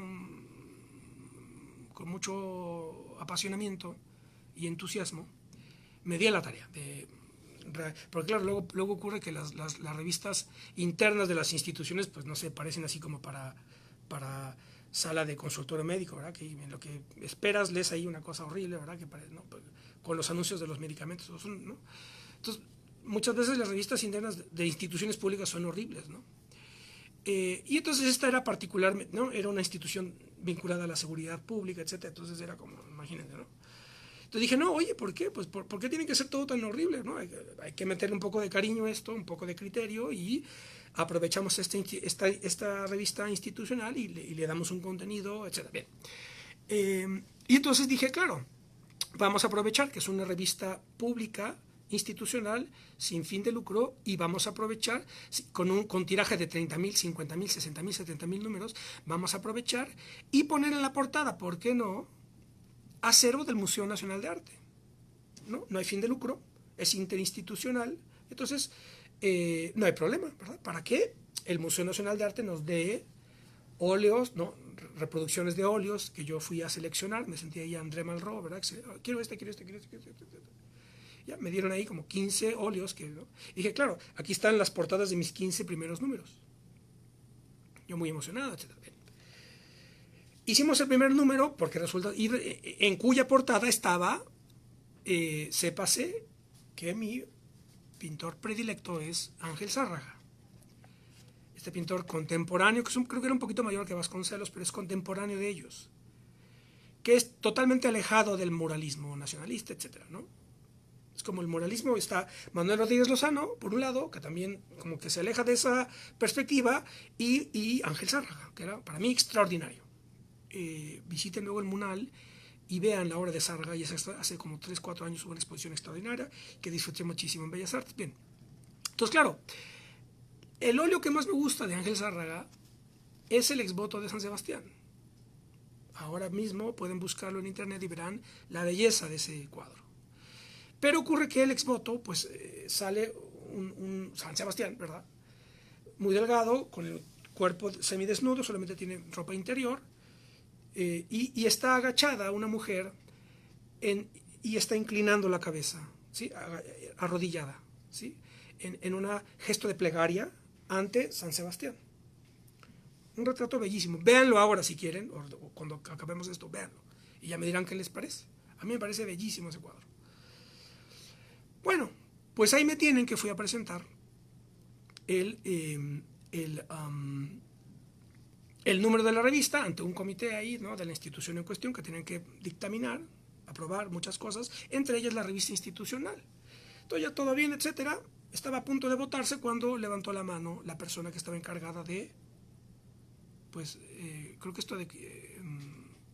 apasionamiento y entusiasmo, me di a la tarea porque claro, luego ocurre que las revistas internas de las instituciones pues no se parecen así como para sala de consultorio médico, ¿verdad? Que en lo que esperas lees ahí una cosa horrible, ¿verdad? Que parece, ¿no? Con los anuncios de los medicamentos, ¿no? Entonces, muchas veces las revistas internas de instituciones públicas son horribles, ¿no? Y entonces esta era particularmente, ¿no? Era una institución vinculada a la seguridad pública, etcétera. Entonces era como, imagínate, ¿no? Entonces dije, no, oye, ¿por qué? Pues, ¿por qué tiene que ser todo tan horrible? ¿No? Hay que meterle un poco de cariño a esto, un poco de criterio y aprovechamos esta revista institucional y le damos un contenido, etc. Bien. Y entonces dije, claro, vamos a aprovechar que es una revista pública, institucional, sin fin de lucro, y vamos a aprovechar, con tiraje de 30.000, 50.000, 60.000, 70.000 números, vamos a aprovechar y poner en la portada, ¿por qué no?, acervo del Museo Nacional de Arte. No hay fin de lucro, es interinstitucional, entonces no hay problema, ¿verdad? ¿Para qué el Museo Nacional de Arte nos dé óleos, ¿no? Reproducciones de óleos que yo fui a seleccionar? Me sentía ahí André Malraux, ¿verdad? Quiero este. Ya me dieron ahí como 15 óleos ¿no? Y dije, claro, aquí están las portadas de mis 15 primeros números. Yo muy emocionado, etc. Hicimos el primer número porque resulta, en cuya portada estaba, sépase que mi pintor predilecto es Ángel Zárraga. Este pintor contemporáneo, creo que era un poquito mayor que Vasconcelos, pero es contemporáneo de ellos, que es totalmente alejado del muralismo nacionalista, etcétera, ¿no? Es como el muralismo, está Manuel Rodríguez Lozano, por un lado, que también como que se aleja de esa perspectiva, y Ángel Zárraga, que era para mí extraordinario. Visiten luego el Munal y vean la obra de Zárraga, y hace como 3-4 años hubo una exposición extraordinaria que disfruté muchísimo en Bellas Artes. Bien, entonces claro, el óleo que más me gusta de Ángel Zárraga es el exvoto de San Sebastián. Ahora mismo pueden buscarlo en internet y verán la belleza de ese cuadro. Pero ocurre que el exvoto, pues sale un San Sebastián, ¿verdad? Muy delgado, con el cuerpo semidesnudo, solamente tiene ropa interior, y está agachada una mujer y está inclinando la cabeza, ¿sí? Arrodillada, ¿sí? En un gesto de plegaria ante San Sebastián. Un retrato bellísimo. Véanlo ahora si quieren, o cuando acabemos esto, véanlo. Y ya me dirán qué les parece. A mí me parece bellísimo ese cuadro. Bueno, pues ahí me tienen, que fui a presentar el número de la revista ante un comité ahí, ¿no?, de la institución en cuestión, que tenían que dictaminar, aprobar muchas cosas, entre ellas la revista institucional. Entonces ya todo bien, etcétera. Estaba a punto de votarse cuando levantó la mano la persona que estaba encargada de, pues, creo que esto de,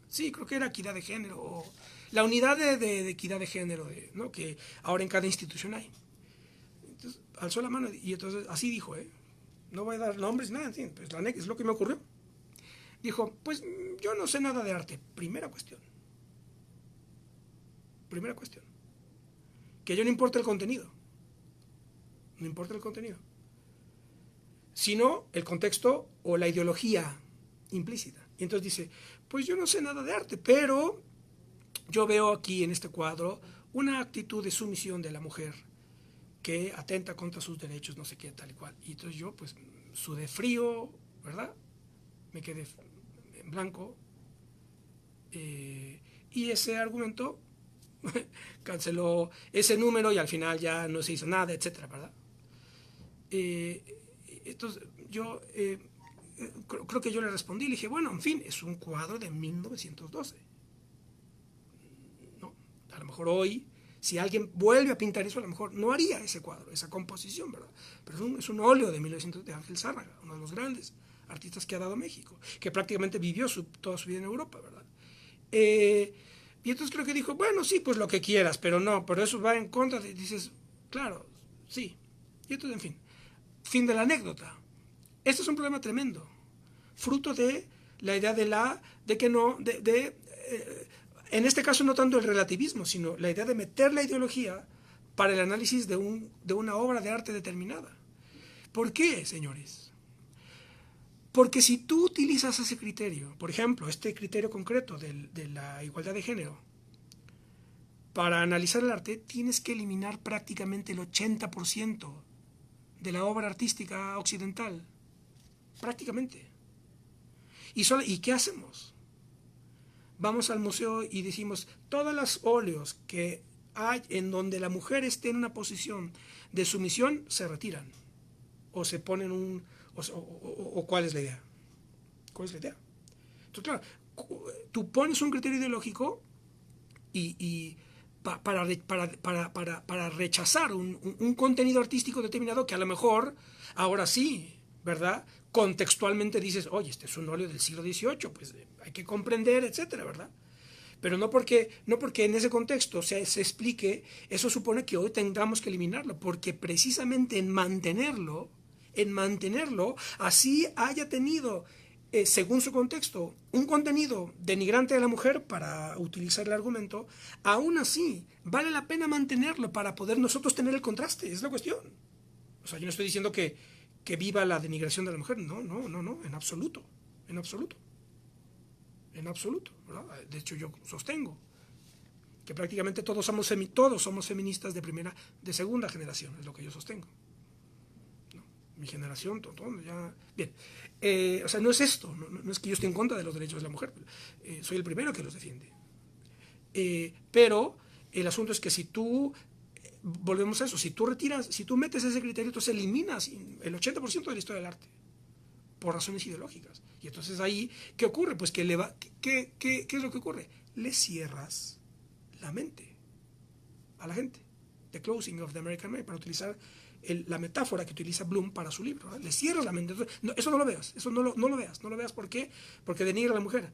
sí, creo que era equidad de género, o la unidad de equidad de género, ¿no?, que ahora en cada institución hay. Entonces alzó la mano y entonces así dijo, no voy a dar nombres, nada, pues es lo que me ocurrió. Dijo, pues yo no sé nada de arte. Primera cuestión. Que yo no importa el contenido. no importa el contenido, sino el contexto o la ideología implícita. Y entonces dice, pues yo no sé nada de arte, pero yo veo aquí en este cuadro una actitud de sumisión de la mujer que atenta contra sus derechos, no sé qué, tal y cual. Y entonces yo, pues, sudé frío, ¿verdad? Me quedé en blanco. Y ese argumento canceló ese número y al final ya no se hizo nada, etcétera, ¿verdad? Entonces yo creo que yo le respondí, le dije, bueno, en fin, es un cuadro de 1912. No, a lo mejor hoy, si alguien vuelve a pintar eso, a lo mejor no haría ese cuadro, esa composición, ¿verdad? Pero es un óleo de 1900 de Ángel Zárraga, uno de los grandes artistas que ha dado México, que prácticamente vivió toda su vida en Europa, ¿verdad? Y entonces creo que dijo, bueno, sí, pues lo que quieras, pero no, pero eso va en contra de, dices, claro, sí. Y entonces, en fin de la anécdota. Este es un problema tremendo, fruto de la idea de que no, en este caso no tanto el relativismo, sino la idea de meter la ideología para el análisis de una obra de arte determinada. ¿Por qué, señores? Porque si tú utilizas ese criterio, por ejemplo, este criterio concreto de la igualdad de género, para analizar el arte, tienes que eliminar prácticamente el 80% de la obra artística occidental. Prácticamente. ¿Y qué hacemos? Vamos al museo y decimos, todos los óleos que hay en donde la mujer esté en una posición de sumisión, se retiran. O se ponen o ¿cuál es la idea? ¿Cuál es la idea? Entonces, claro, tú pones un criterio ideológico y para rechazar un contenido artístico determinado que a lo mejor, ahora sí, ¿verdad? Contextualmente dices, oye, este es un óleo del siglo XVIII, pues hay que comprender, etcétera, ¿verdad? Pero no porque en ese contexto se explique, eso supone que hoy tengamos que eliminarlo, porque precisamente en mantenerlo, así haya tenido, según su contexto, un contenido denigrante de la mujer, para utilizar el argumento, aún así vale la pena mantenerlo para poder nosotros tener el contraste, es la cuestión. O sea, yo no estoy diciendo que viva la denigración de la mujer, no, en absoluto, en absoluto. En absoluto, ¿verdad? De hecho, yo sostengo que prácticamente todos somos feministas de segunda generación, es lo que yo sostengo. ¿No? Mi generación, todo, ya. Bien. O sea, no es esto, no es que yo esté en contra de los derechos de la mujer, soy el primero que los defiende. Pero el asunto es que si tú, volvemos a eso, si tú metes ese criterio, entonces eliminas el 80% de la historia del arte por razones ideológicas. Y entonces ahí, ¿qué ocurre? Pues ¿qué es lo que ocurre? Le cierras la mente a la gente. The Closing of the American Mind, para utilizar la metáfora que utiliza Bloom para su libro, ¿verdad? Le cierras la mente. Entonces, no, eso no lo veas, no lo veas, ¿por qué? Porque denigra a la mujer.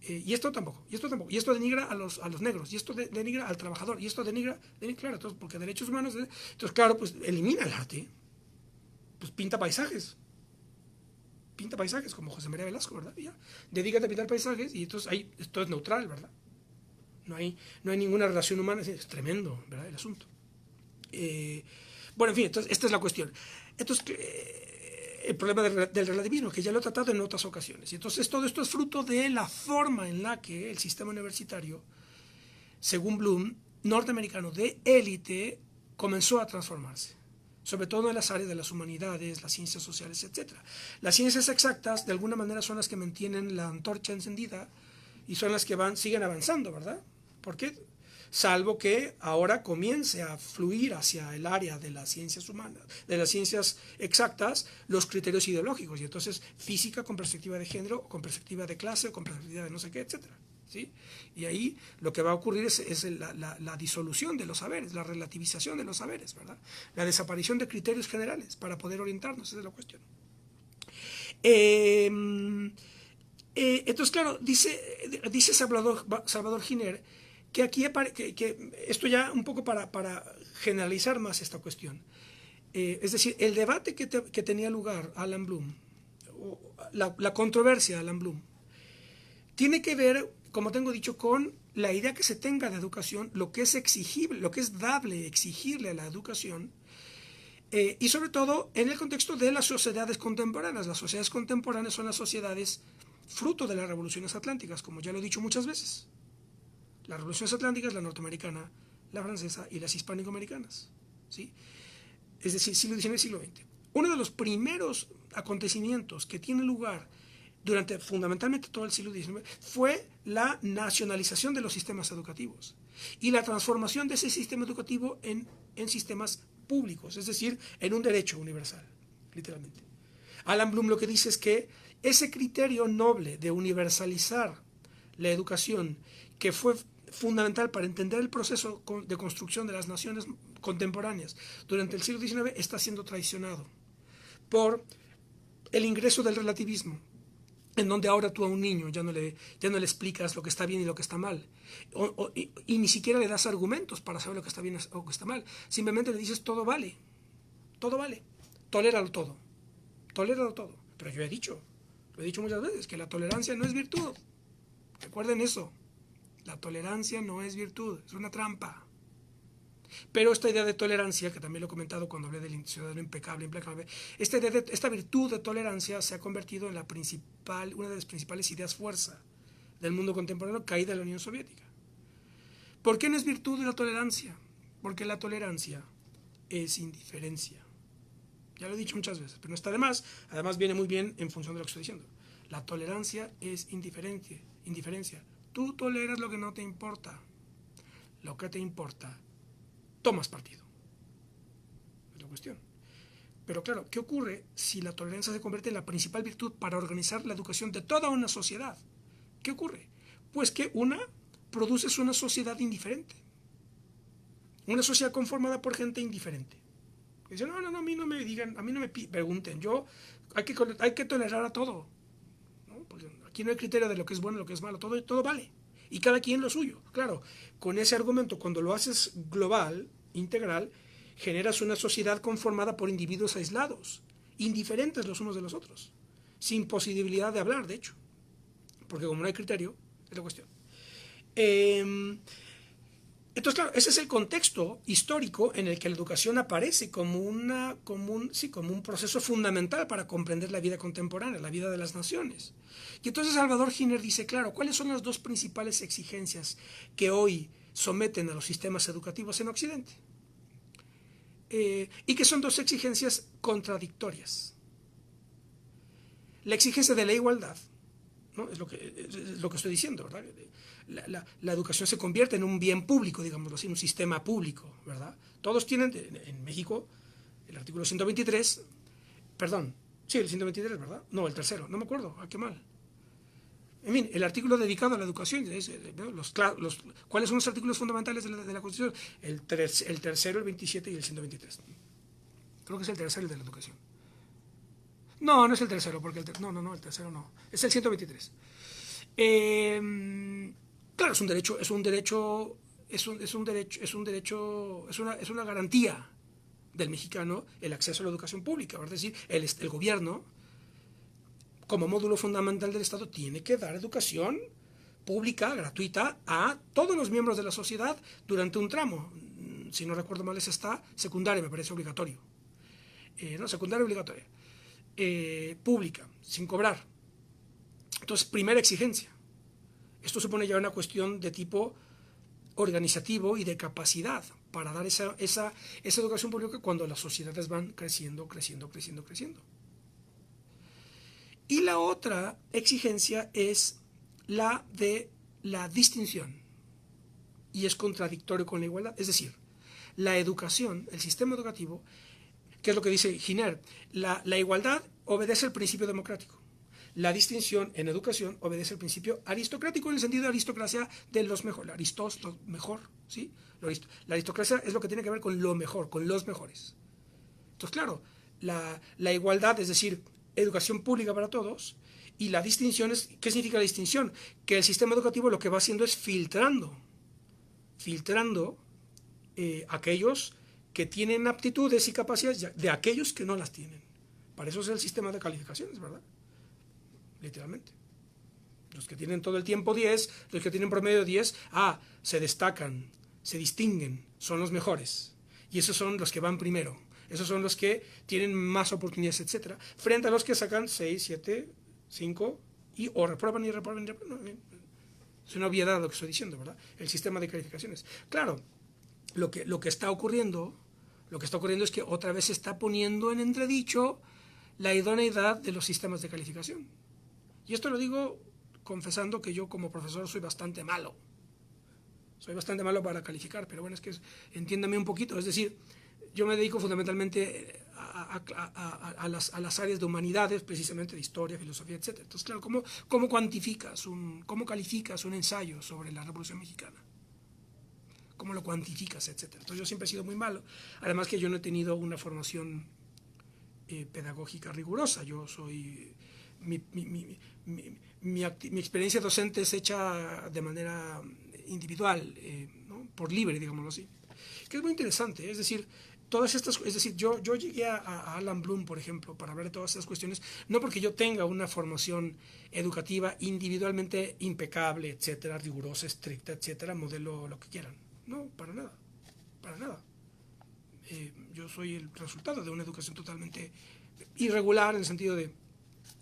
Y esto tampoco, y esto denigra a los negros, y esto denigra al trabajador, y esto denigra, claro, entonces, porque derechos humanos, entonces claro, pues elimina el arte, pues pinta paisajes como José María Velasco, ¿verdad? Ya, dedícate a pintar paisajes y entonces ahí esto es neutral, ¿verdad? No hay ninguna relación humana, es tremendo, ¿verdad? El asunto. Bueno, en fin, entonces esta es la cuestión. Entonces, el problema del relativismo, que ya lo he tratado en otras ocasiones. Y entonces todo esto es fruto de la forma en la que el sistema universitario, según Bloom, norteamericano de élite, comenzó a transformarse, sobre todo en las áreas de las humanidades, las ciencias sociales, etc. Las ciencias exactas, de alguna manera, son las que mantienen la antorcha encendida y son las que siguen avanzando, ¿verdad? ¿Por qué? Salvo que ahora comience a fluir hacia el área de las ciencias humanas, de las ciencias exactas, los criterios ideológicos, y entonces física con perspectiva de género, con perspectiva de clase, con perspectiva de no sé qué, etc. ¿Sí? Y ahí lo que va a ocurrir es la disolución de los saberes, la relativización de los saberes, ¿verdad? La desaparición de criterios generales para poder orientarnos, esa es la cuestión. Entonces, claro, dice Salvador Giner que aquí que esto ya un poco para generalizar más esta cuestión. Es decir, el debate que tenía lugar Alan Bloom, la controversia de Alan Bloom, tiene que ver, como tengo dicho, con la idea que se tenga de educación, lo que es exigible, lo que es dable exigirle a la educación, Y sobre todo en el contexto de las sociedades contemporáneas. Las sociedades contemporáneas son las sociedades fruto de las revoluciones atlánticas, como ya lo he dicho muchas veces. Las revoluciones atlánticas, la norteamericana, la francesa y las hispánico-americanas, ¿sí? Es decir, siglo XIX y siglo XX. Uno de los primeros acontecimientos que tiene lugar durante fundamentalmente todo el siglo XIX fue la nacionalización de los sistemas educativos y la transformación de ese sistema educativo en sistemas públicos, es decir, en un derecho universal, literalmente. Alan Bloom lo que dice es que ese criterio noble de universalizar la educación, que fue fundamental para entender el proceso de construcción de las naciones contemporáneas durante el siglo XIX, está siendo traicionado por el ingreso del relativismo, en donde ahora tú a un niño ya no le explicas lo que está bien y lo que está mal, y ni siquiera le das argumentos para saber lo que está bien o lo que está mal, simplemente le dices todo vale, toléralo todo, pero yo lo he dicho muchas veces, que la tolerancia no es virtud, recuerden eso, la tolerancia no es virtud, es una trampa. Pero esta idea de tolerancia, que también lo he comentado cuando hablé del ciudadano implacable, esta virtud de tolerancia se ha convertido en una de las principales ideas fuerza del mundo contemporáneo, caída de la Unión Soviética. ¿Por qué no es virtud de la tolerancia? Porque la tolerancia es indiferencia. Ya lo he dicho muchas veces, pero no está de más. Además viene muy bien en función de lo que estoy diciendo. La tolerancia es indiferencia. Tú toleras lo que no te importa. Lo que te importa, tomas partido. Es la cuestión. Pero claro, ¿qué ocurre si la tolerancia se convierte en la principal virtud para organizar la educación de toda una sociedad? ¿Qué ocurre? Pues que produces una sociedad indiferente. Una sociedad conformada por gente indiferente. Dicen, no, a mí no me digan, a mí no me pregunten. Hay que tolerar a todo. ¿No? Porque aquí no hay criterio de lo que es bueno y lo que es malo. Todo vale. Y cada quien lo suyo. Claro, con ese argumento, cuando lo haces global, integral, generas una sociedad conformada por individuos aislados, indiferentes los unos de los otros, sin posibilidad de hablar, de hecho. Porque como no hay criterio, es la cuestión. Entonces, claro, ese es el contexto histórico en el que la educación aparece como un proceso fundamental para comprender la vida contemporánea, la vida de las naciones. Y entonces Salvador Giner dice, claro, ¿cuáles son las dos principales exigencias que hoy someten a los sistemas educativos en Occidente? Y que son dos exigencias contradictorias. La exigencia de la igualdad, ¿no? es lo que estoy diciendo, ¿verdad? La educación se convierte en un bien público, digámoslo así, un sistema público, ¿verdad? Todos tienen, en México, el artículo 123, perdón, sí, el 123, ¿verdad? No, el tercero, no me acuerdo, qué mal. En fin, el artículo dedicado a la educación, ¿cuáles son los artículos fundamentales de la Constitución? El tercero, el 27 y el 123. Creo que es el tercero el de la educación. No es el tercero, porque el tercero no, es el 123. Claro, es una garantía del mexicano el acceso a la educación pública. Es decir, el gobierno, como módulo fundamental del Estado, tiene que dar educación pública, gratuita, a todos los miembros de la sociedad durante un tramo. Si no recuerdo mal, secundaria, me parece obligatorio. Secundaria obligatoria. Pública, sin cobrar. Entonces, primera exigencia. Esto supone ya una cuestión de tipo organizativo y de capacidad para dar esa educación pública cuando las sociedades van creciendo. Y la otra exigencia es la de la distinción, y es contradictorio con la igualdad. Es decir, la educación, el sistema educativo, ¿qué es lo que dice Giner? La igualdad obedece al principio democrático. La distinción en educación obedece al principio aristocrático, en el sentido de aristocracia de los mejores. Aristos, lo mejor, ¿sí? La aristocracia es lo que tiene que ver con lo mejor, con los mejores. Entonces, claro, la igualdad, es decir, educación pública para todos, y la distinción ¿qué significa la distinción? Que el sistema educativo lo que va haciendo es filtrando aquellos que tienen aptitudes y capacidades de aquellos que no las tienen. Para eso es el sistema de calificaciones, ¿verdad? Literalmente. Los que tienen todo el tiempo 10, los que tienen promedio 10, se destacan, se distinguen, son los mejores. Y esos son los que van primero. Esos son los que tienen más oportunidades, etcétera, frente a los que sacan 6, 7, 5 y o reprueban y reprueban y reprueban. Es una obviedad lo que estoy diciendo, ¿verdad? El sistema de calificaciones. Claro, lo que está ocurriendo es que otra vez se está poniendo en entredicho la idoneidad de los sistemas de calificación. Y esto lo digo confesando que yo como profesor soy bastante malo. Soy bastante malo para calificar, pero bueno, es que entiéndame un poquito. Es decir, yo me dedico fundamentalmente a las áreas de humanidades, precisamente de historia, filosofía, etc. Entonces, claro, ¿cómo calificas un ensayo sobre la Revolución Mexicana? ¿Cómo lo cuantificas, etcétera? Entonces yo siempre he sido muy malo. Además que yo no he tenido una formación pedagógica rigurosa. Yo soy... Mi experiencia docente es hecha de manera individual, ¿no? Por libre, digámoslo así. Que es muy interesante, es decir, yo llegué a Alan Bloom, por ejemplo, para hablar de todas estas cuestiones, no porque yo tenga una formación educativa individualmente impecable, etcétera, rigurosa, estricta, etcétera, modelo lo que quieran. No, para nada, para nada. Yo soy el resultado de una educación totalmente irregular en el sentido de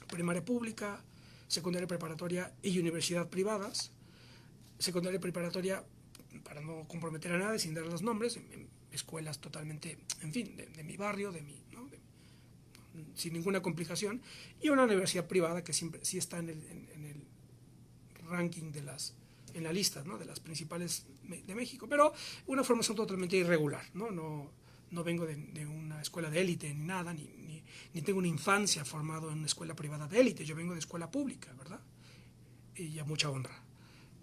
primaria pública, secundaria preparatoria y universidad privadas. Secundaria preparatoria, para no comprometer a nadie, sin dar los nombres, en escuelas totalmente, en fin, de mi barrio, ¿no? Sin ninguna complicación, y una universidad privada que siempre sí está en el ranking en la lista, ¿no? De las principales de México, pero una formación totalmente irregular, ¿no? No vengo de una escuela de élite ni nada, ni tengo una infancia formado en una escuela privada de élite, yo vengo de escuela pública, ¿verdad? Y a mucha honra.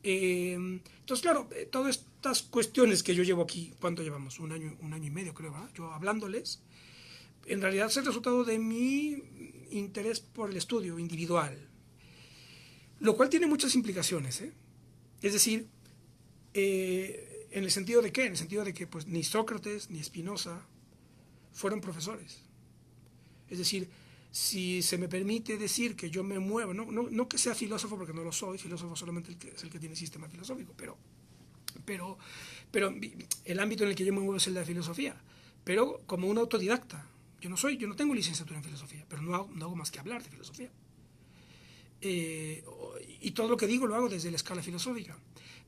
Entonces, claro, todas estas cuestiones que yo llevo aquí, ¿cuánto llevamos? Un año y medio, creo, ¿verdad? Yo hablándoles, en realidad es el resultado de mi interés por el estudio individual, lo cual tiene muchas implicaciones, ¿eh? Es decir, ¿en el sentido de qué? En el sentido de que pues, ni Sócrates ni Spinoza fueron profesores. Es decir, si se me permite decir que yo me muevo, no que sea filósofo porque no lo soy, filósofo solamente es el que tiene sistema filosófico, pero el ámbito en el que yo me muevo es el de la filosofía, pero como un autodidacta. Yo no tengo licenciatura en filosofía, pero no hago más que hablar de filosofía. Y todo lo que digo lo hago desde la escala filosófica,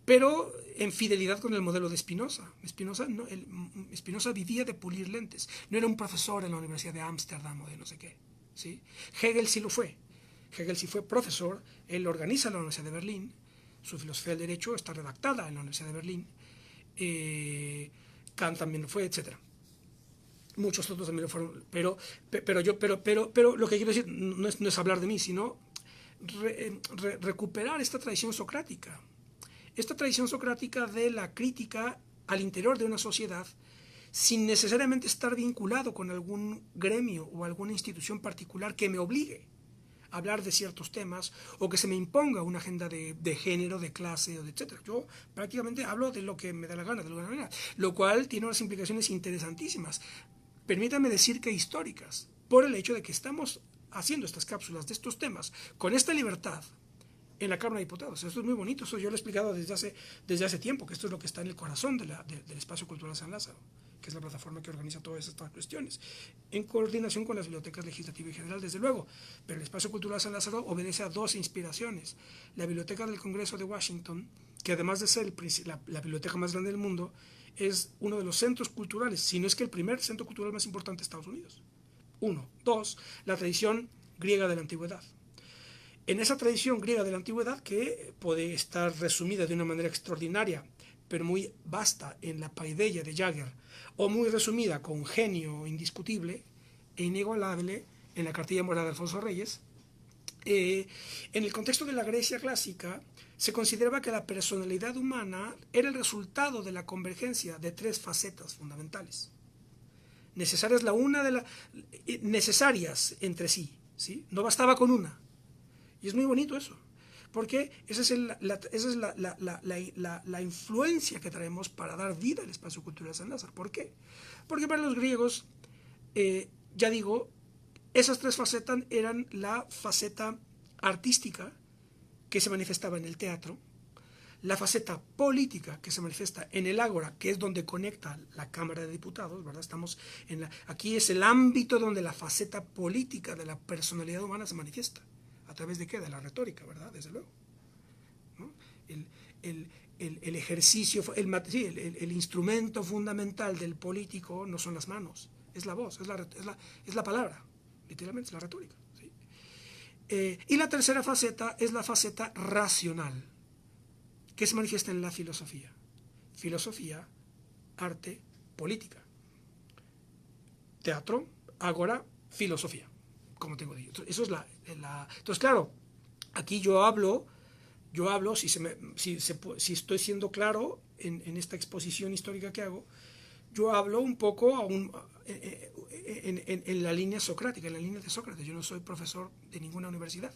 pero en fidelidad con el modelo de Spinoza. Spinoza vivía de pulir lentes, no era un profesor en la Universidad de Ámsterdam o de no sé qué, ¿sí? Hegel sí lo fue. Hegel sí fue profesor, él organiza la Universidad de Berlín, su filosofía del derecho está redactada en la Universidad de Berlín, Kant también lo fue, etc. Muchos otros también lo fueron, pero lo que quiero decir no es hablar de mí, sino recuperar esta tradición socrática. Esta tradición socrática de la crítica al interior de una sociedad sin necesariamente estar vinculado con algún gremio o alguna institución particular que me obligue a hablar de ciertos temas o que se me imponga una agenda de género, de clase, etc. Yo prácticamente hablo de lo que me da la gana, de alguna manera, lo cual tiene unas implicaciones interesantísimas. Permítanme decir que históricas, por el hecho de que estamos haciendo estas cápsulas de estos temas con esta libertad en la Cámara de Diputados. Esto es muy bonito, eso yo lo he explicado desde hace tiempo, que esto es lo que está en el corazón del Espacio Cultural San Lázaro, que es la plataforma que organiza todas estas cuestiones, en coordinación con las bibliotecas legislativa y general, desde luego. Pero el Espacio Cultural San Lázaro obedece a dos inspiraciones. La Biblioteca del Congreso de Washington, que además de ser la biblioteca más grande del mundo, es uno de los centros culturales, si no es que el primer centro cultural más importante de Estados Unidos. Uno. Dos, la tradición griega de la antigüedad. En esa tradición griega de la antigüedad, que puede estar resumida de una manera extraordinaria, pero muy vasta en la paideia de Jagger, o muy resumida con genio indiscutible e inigualable en la cartilla morada de Alfonso Reyes, en el contexto de la Grecia clásica se consideraba que la personalidad humana era el resultado de la convergencia de tres facetas fundamentales, necesarias entre sí, ¿sí? No bastaba con una. Y es muy bonito eso, porque esa es la influencia que traemos para dar vida al Espacio Cultural San Lázaro. ¿Por qué? Porque para los griegos, ya digo, esas tres facetas eran la faceta artística, que se manifestaba en el teatro, la faceta política que se manifiesta en el ágora, que es donde conecta la Cámara de Diputados, ¿verdad? Aquí es el ámbito donde la faceta política de la personalidad humana se manifiesta. ¿A través de qué? De la retórica, ¿verdad? Desde luego, ¿no? El ejercicio, el instrumento fundamental del político no son las manos, es la voz, es la palabra, literalmente es la retórica. ¿Sí? Y la tercera faceta es la faceta racional, que se manifiesta en la filosofía. Filosofía, arte, política. Teatro, ágora, filosofía, como tengo dicho. Eso es Entonces, claro, aquí yo hablo, si estoy siendo claro en esta exposición histórica que hago, yo hablo un poco en la línea socrática, en la línea de Sócrates. Yo no soy profesor de ninguna universidad,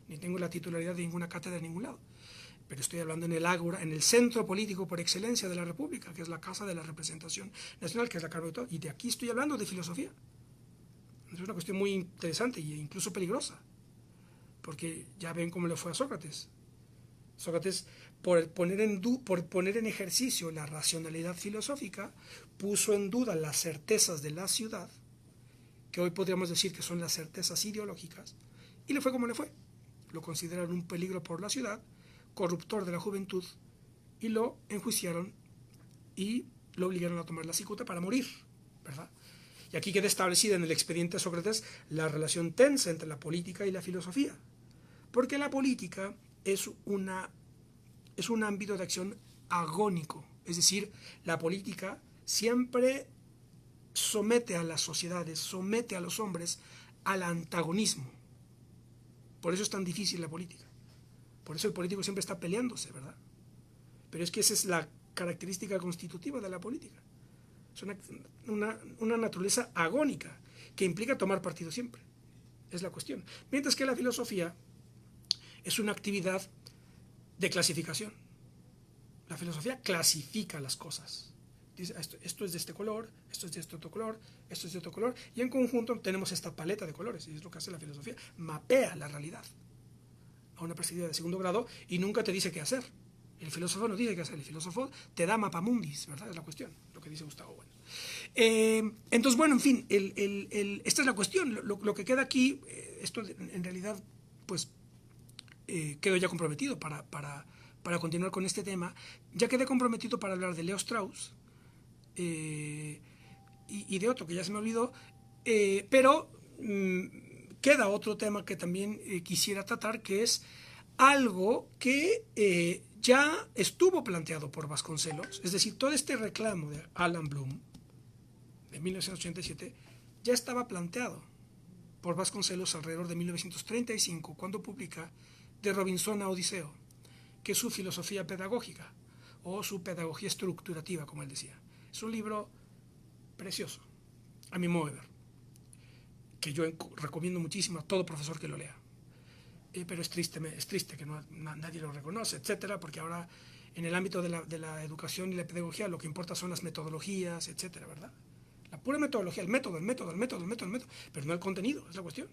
ni tengo la titularidad de ninguna cátedra de ningún lado, pero estoy hablando en el ágora, en el centro político por excelencia de la República, que es la casa de la representación nacional, que es la Cámara de Diputados, y de aquí estoy hablando de filosofía. Es una cuestión muy interesante e incluso peligrosa, porque ya ven cómo le fue a Sócrates. Sócrates, por poner en ejercicio la racionalidad filosófica, puso en duda las certezas de la ciudad, que hoy podríamos decir que son las certezas ideológicas, y le fue como le fue. Lo consideraron un peligro por la ciudad, corruptor de la juventud, y lo enjuiciaron y lo obligaron a tomar la cicuta para morir, ¿verdad? Y aquí queda establecida en el expediente de Sócrates la relación tensa entre la política y la filosofía, porque la política es un ámbito de acción agónico, es decir, la política siempre somete a las sociedades, somete a los hombres al antagonismo. Por eso es tan difícil la política. Por eso el político siempre está peleándose, ¿verdad? Pero es que esa es la característica constitutiva de la política. Es una naturaleza agónica que implica tomar partido siempre. Es la cuestión. Mientras que la filosofía es una actividad de clasificación. La filosofía clasifica las cosas. Dice, esto es de este color, esto es de este otro color, esto es de otro color, y en conjunto tenemos esta paleta de colores, y es lo que hace la filosofía. Mapea la realidad a una perspectiva de segundo grado y nunca te dice qué hacer. El filósofo no dice qué hacer, el filósofo te da mapamundis, ¿verdad? Es la cuestión, lo que dice Gustavo Bueno. Entonces, bueno, en fin, esta es la cuestión. Lo que queda aquí, esto en realidad, pues, quedo ya comprometido para continuar con este tema. Ya quedé comprometido para hablar de Leo Strauss y de otro que ya se me olvidó, pero queda otro tema que también quisiera tratar, que es algo que ya estuvo planteado por Vasconcelos, es decir, todo este reclamo de Alan Bloom de 1987 ya estaba planteado por Vasconcelos alrededor de 1935, cuando publica De Robinson a Odiseo, que es su filosofía pedagógica o su pedagogía estructurativa, como él decía. Es un libro precioso, a mi modo de ver, que yo recomiendo muchísimo a todo profesor que lo lea. Pero es triste que nadie lo reconoce, etcétera, porque ahora en el ámbito de la educación y la pedagogía lo que importa son las metodologías, etcétera, ¿verdad? La pura metodología, el método, pero no el contenido, es la cuestión.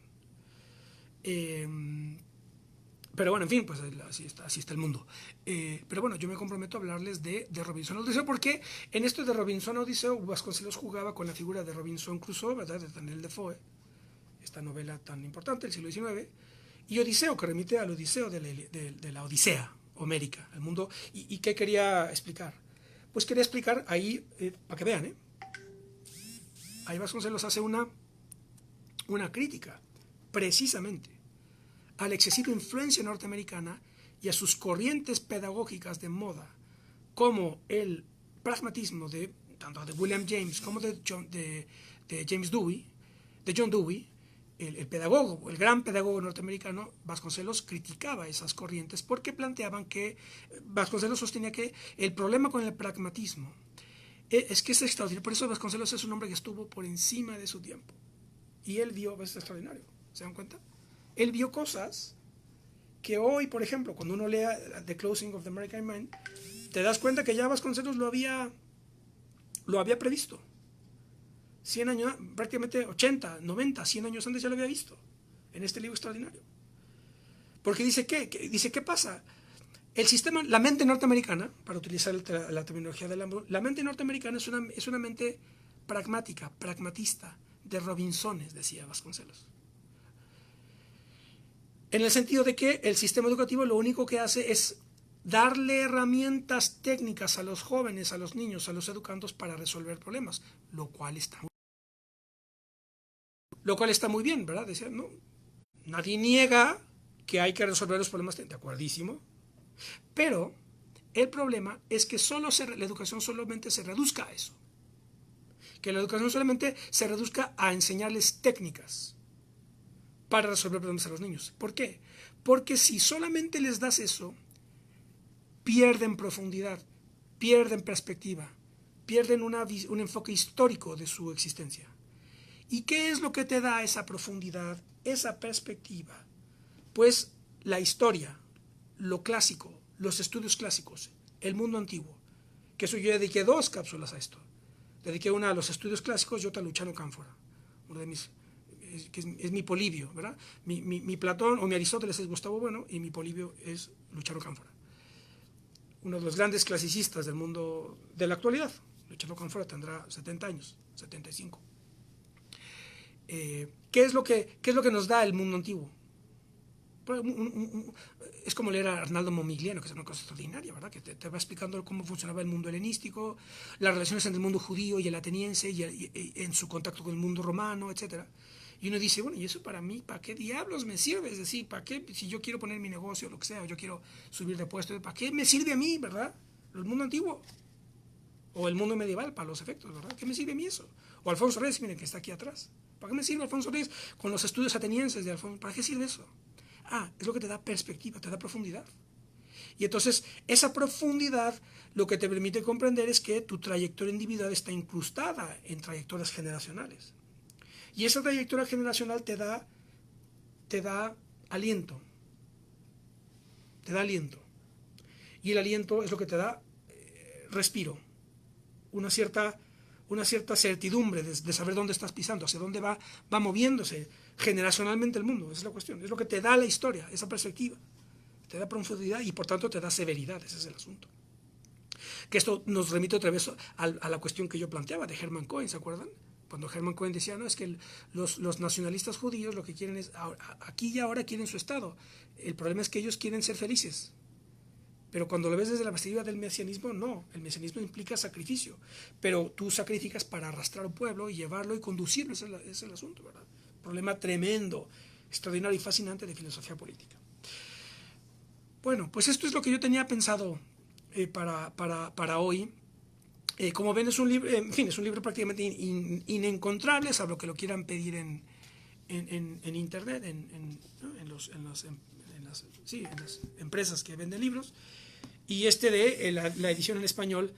Pero bueno, en fin, pues así está el mundo. Pero bueno, yo me comprometo a hablarles de Robinson a Odiseo, porque en esto de Robinson a Odiseo, Vasconcelos jugaba con la figura de Robinson Crusoe, ¿verdad?, de Daniel Defoe, esta novela tan importante del siglo XIX, y Odiseo, que remite al Odiseo de la Odisea homérica, el mundo. ¿Y qué quería explicar? Pues quería explicar ahí, para que vean, ahí Vasconcelos hace una crítica, precisamente, a la excesiva influencia norteamericana y a sus corrientes pedagógicas de moda, como el pragmatismo tanto de William James como de James Dewey, de John Dewey, el pedagogo, el gran pedagogo norteamericano. Vasconcelos criticaba esas corrientes porque planteaban que Vasconcelos sostenía que el problema con el pragmatismo es que es extraordinario. Por eso Vasconcelos es un hombre que estuvo por encima de su tiempo. Y él vio, es extraordinario, ¿se dan cuenta? Él vio cosas que hoy, por ejemplo, cuando uno lea The Closing of the American Mind, te das cuenta que ya Vasconcelos lo había previsto. 100 años, prácticamente 80, 90, 100 años antes ya lo había visto en este libro extraordinario. Porque dice, ¿qué pasa? el sistema, la mente norteamericana, para utilizar la terminología de la mente norteamericana es una mente pragmática, pragmatista, de Robinsones, decía Vasconcelos. En el sentido de que el sistema educativo lo único que hace es darle herramientas técnicas a los jóvenes, a los niños, a los educandos para resolver problemas, lo cual está muy bien, ¿verdad? Decía, no, nadie niega que hay que resolver los problemas, de acuerdísimo, pero el problema es que la educación solamente se reduzca a eso, que la educación solamente se reduzca a enseñarles técnicas para resolver problemas a los niños. ¿Por qué? Porque si solamente les das eso, pierden profundidad, pierden perspectiva, pierden un enfoque histórico de su existencia. ¿Y qué es lo que te da esa profundidad, esa perspectiva? Pues la historia, lo clásico, los estudios clásicos, el mundo antiguo. Que eso yo dediqué 2 cápsulas a esto. Dediqué una a los estudios clásicos y otra a Luciano Cánfora, uno de mis, que es mi Polibio, ¿verdad? Mi Platón o mi Aristóteles es Gustavo Bueno y mi Polibio es Luciano Cánfora, uno de los grandes clasicistas del mundo de la actualidad. Luciano Cánfora tendrá 70 años, 75. ¿Qué es lo que nos da el mundo antiguo? Es como leer a Arnaldo Momigliano, que es una cosa extraordinaria, ¿verdad? Que te va explicando cómo funcionaba el mundo helenístico, las relaciones entre el mundo judío y el ateniense, y en su contacto con el mundo romano, etc. Y uno dice, bueno, ¿y eso para mí, para qué diablos me sirve? Es decir, ¿para qué, si yo quiero poner mi negocio, o lo que sea, o yo quiero subir de puesto, ¿para qué me sirve a mí, verdad? El mundo antiguo. O el mundo medieval, para los efectos, ¿verdad? ¿Qué me sirve a mí eso? O Alfonso Reyes, miren, que está aquí atrás. ¿Para qué me sirve Alfonso Reyes con los estudios atenienses de Alfonso? ¿Para qué sirve eso? Es lo que te da perspectiva, te da profundidad. Y entonces, esa profundidad lo que te permite comprender es que tu trayectoria individual está incrustada en trayectorias generacionales. Y esa trayectoria generacional te da aliento. Te da aliento. Y el aliento es lo que te da respiro. Una cierta certidumbre de saber dónde estás pisando, hacia dónde va moviéndose generacionalmente el mundo. Esa es la cuestión. Es lo que te da la historia, esa perspectiva. Te da profundidad y por tanto te da severidad. Ese es el asunto. Que esto nos remite otra vez a la cuestión que yo planteaba de Hermann Cohen, ¿se acuerdan? Cuando Hermann Cohen decía, no, es que los nacionalistas judíos lo que quieren es, aquí y ahora quieren su Estado. El problema es que ellos quieren ser felices. Pero cuando lo ves desde la perspectiva del mesianismo, no. El mesianismo implica sacrificio. Pero tú sacrificas para arrastrar a un pueblo y llevarlo y conducirlo. Ese es el asunto, ¿verdad? Problema tremendo, extraordinario y fascinante de filosofía política. Bueno, pues esto es lo que yo tenía pensado para hoy. Como ven, es un libro, en fin, es un libro prácticamente inencontrable, salvo que lo quieran pedir en internet, en las empresas que venden libros. Y la edición en español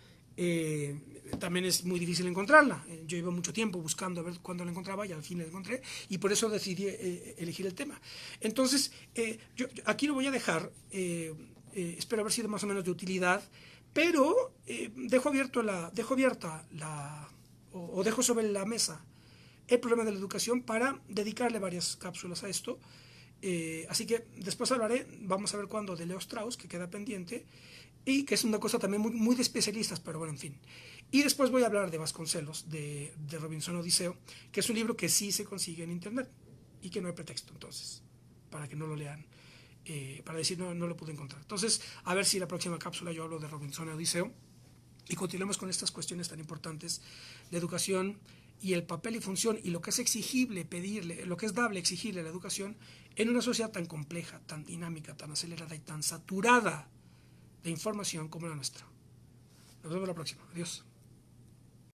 también es muy difícil encontrarla. Yo iba mucho tiempo buscando a ver cuándo la encontraba y al fin la encontré, y por eso decidí elegir el tema. Entonces, yo aquí lo voy a dejar. Espero haber sido más o menos de utilidad, pero dejo abierta o dejo sobre la mesa el problema de la educación para dedicarle varias cápsulas a esto. Así que después vamos a ver cuándo, de Leo Strauss, que queda pendiente, y que es una cosa también muy, muy de especialistas, pero bueno, en fin. Y después voy a hablar de Vasconcelos, de Robinson Odiseo, que es un libro que sí se consigue en internet y que no hay pretexto, entonces, para que no lo lean, para decir no lo pude encontrar. Entonces, a ver si la próxima cápsula yo hablo de Robinson Odiseo y continuemos con estas cuestiones tan importantes de educación y el papel y función y lo que es exigible pedirle, lo que es dable exigirle a la educación en una sociedad tan compleja, tan dinámica, tan acelerada y tan saturada de información como la nuestra. Nos vemos la próxima. Adiós.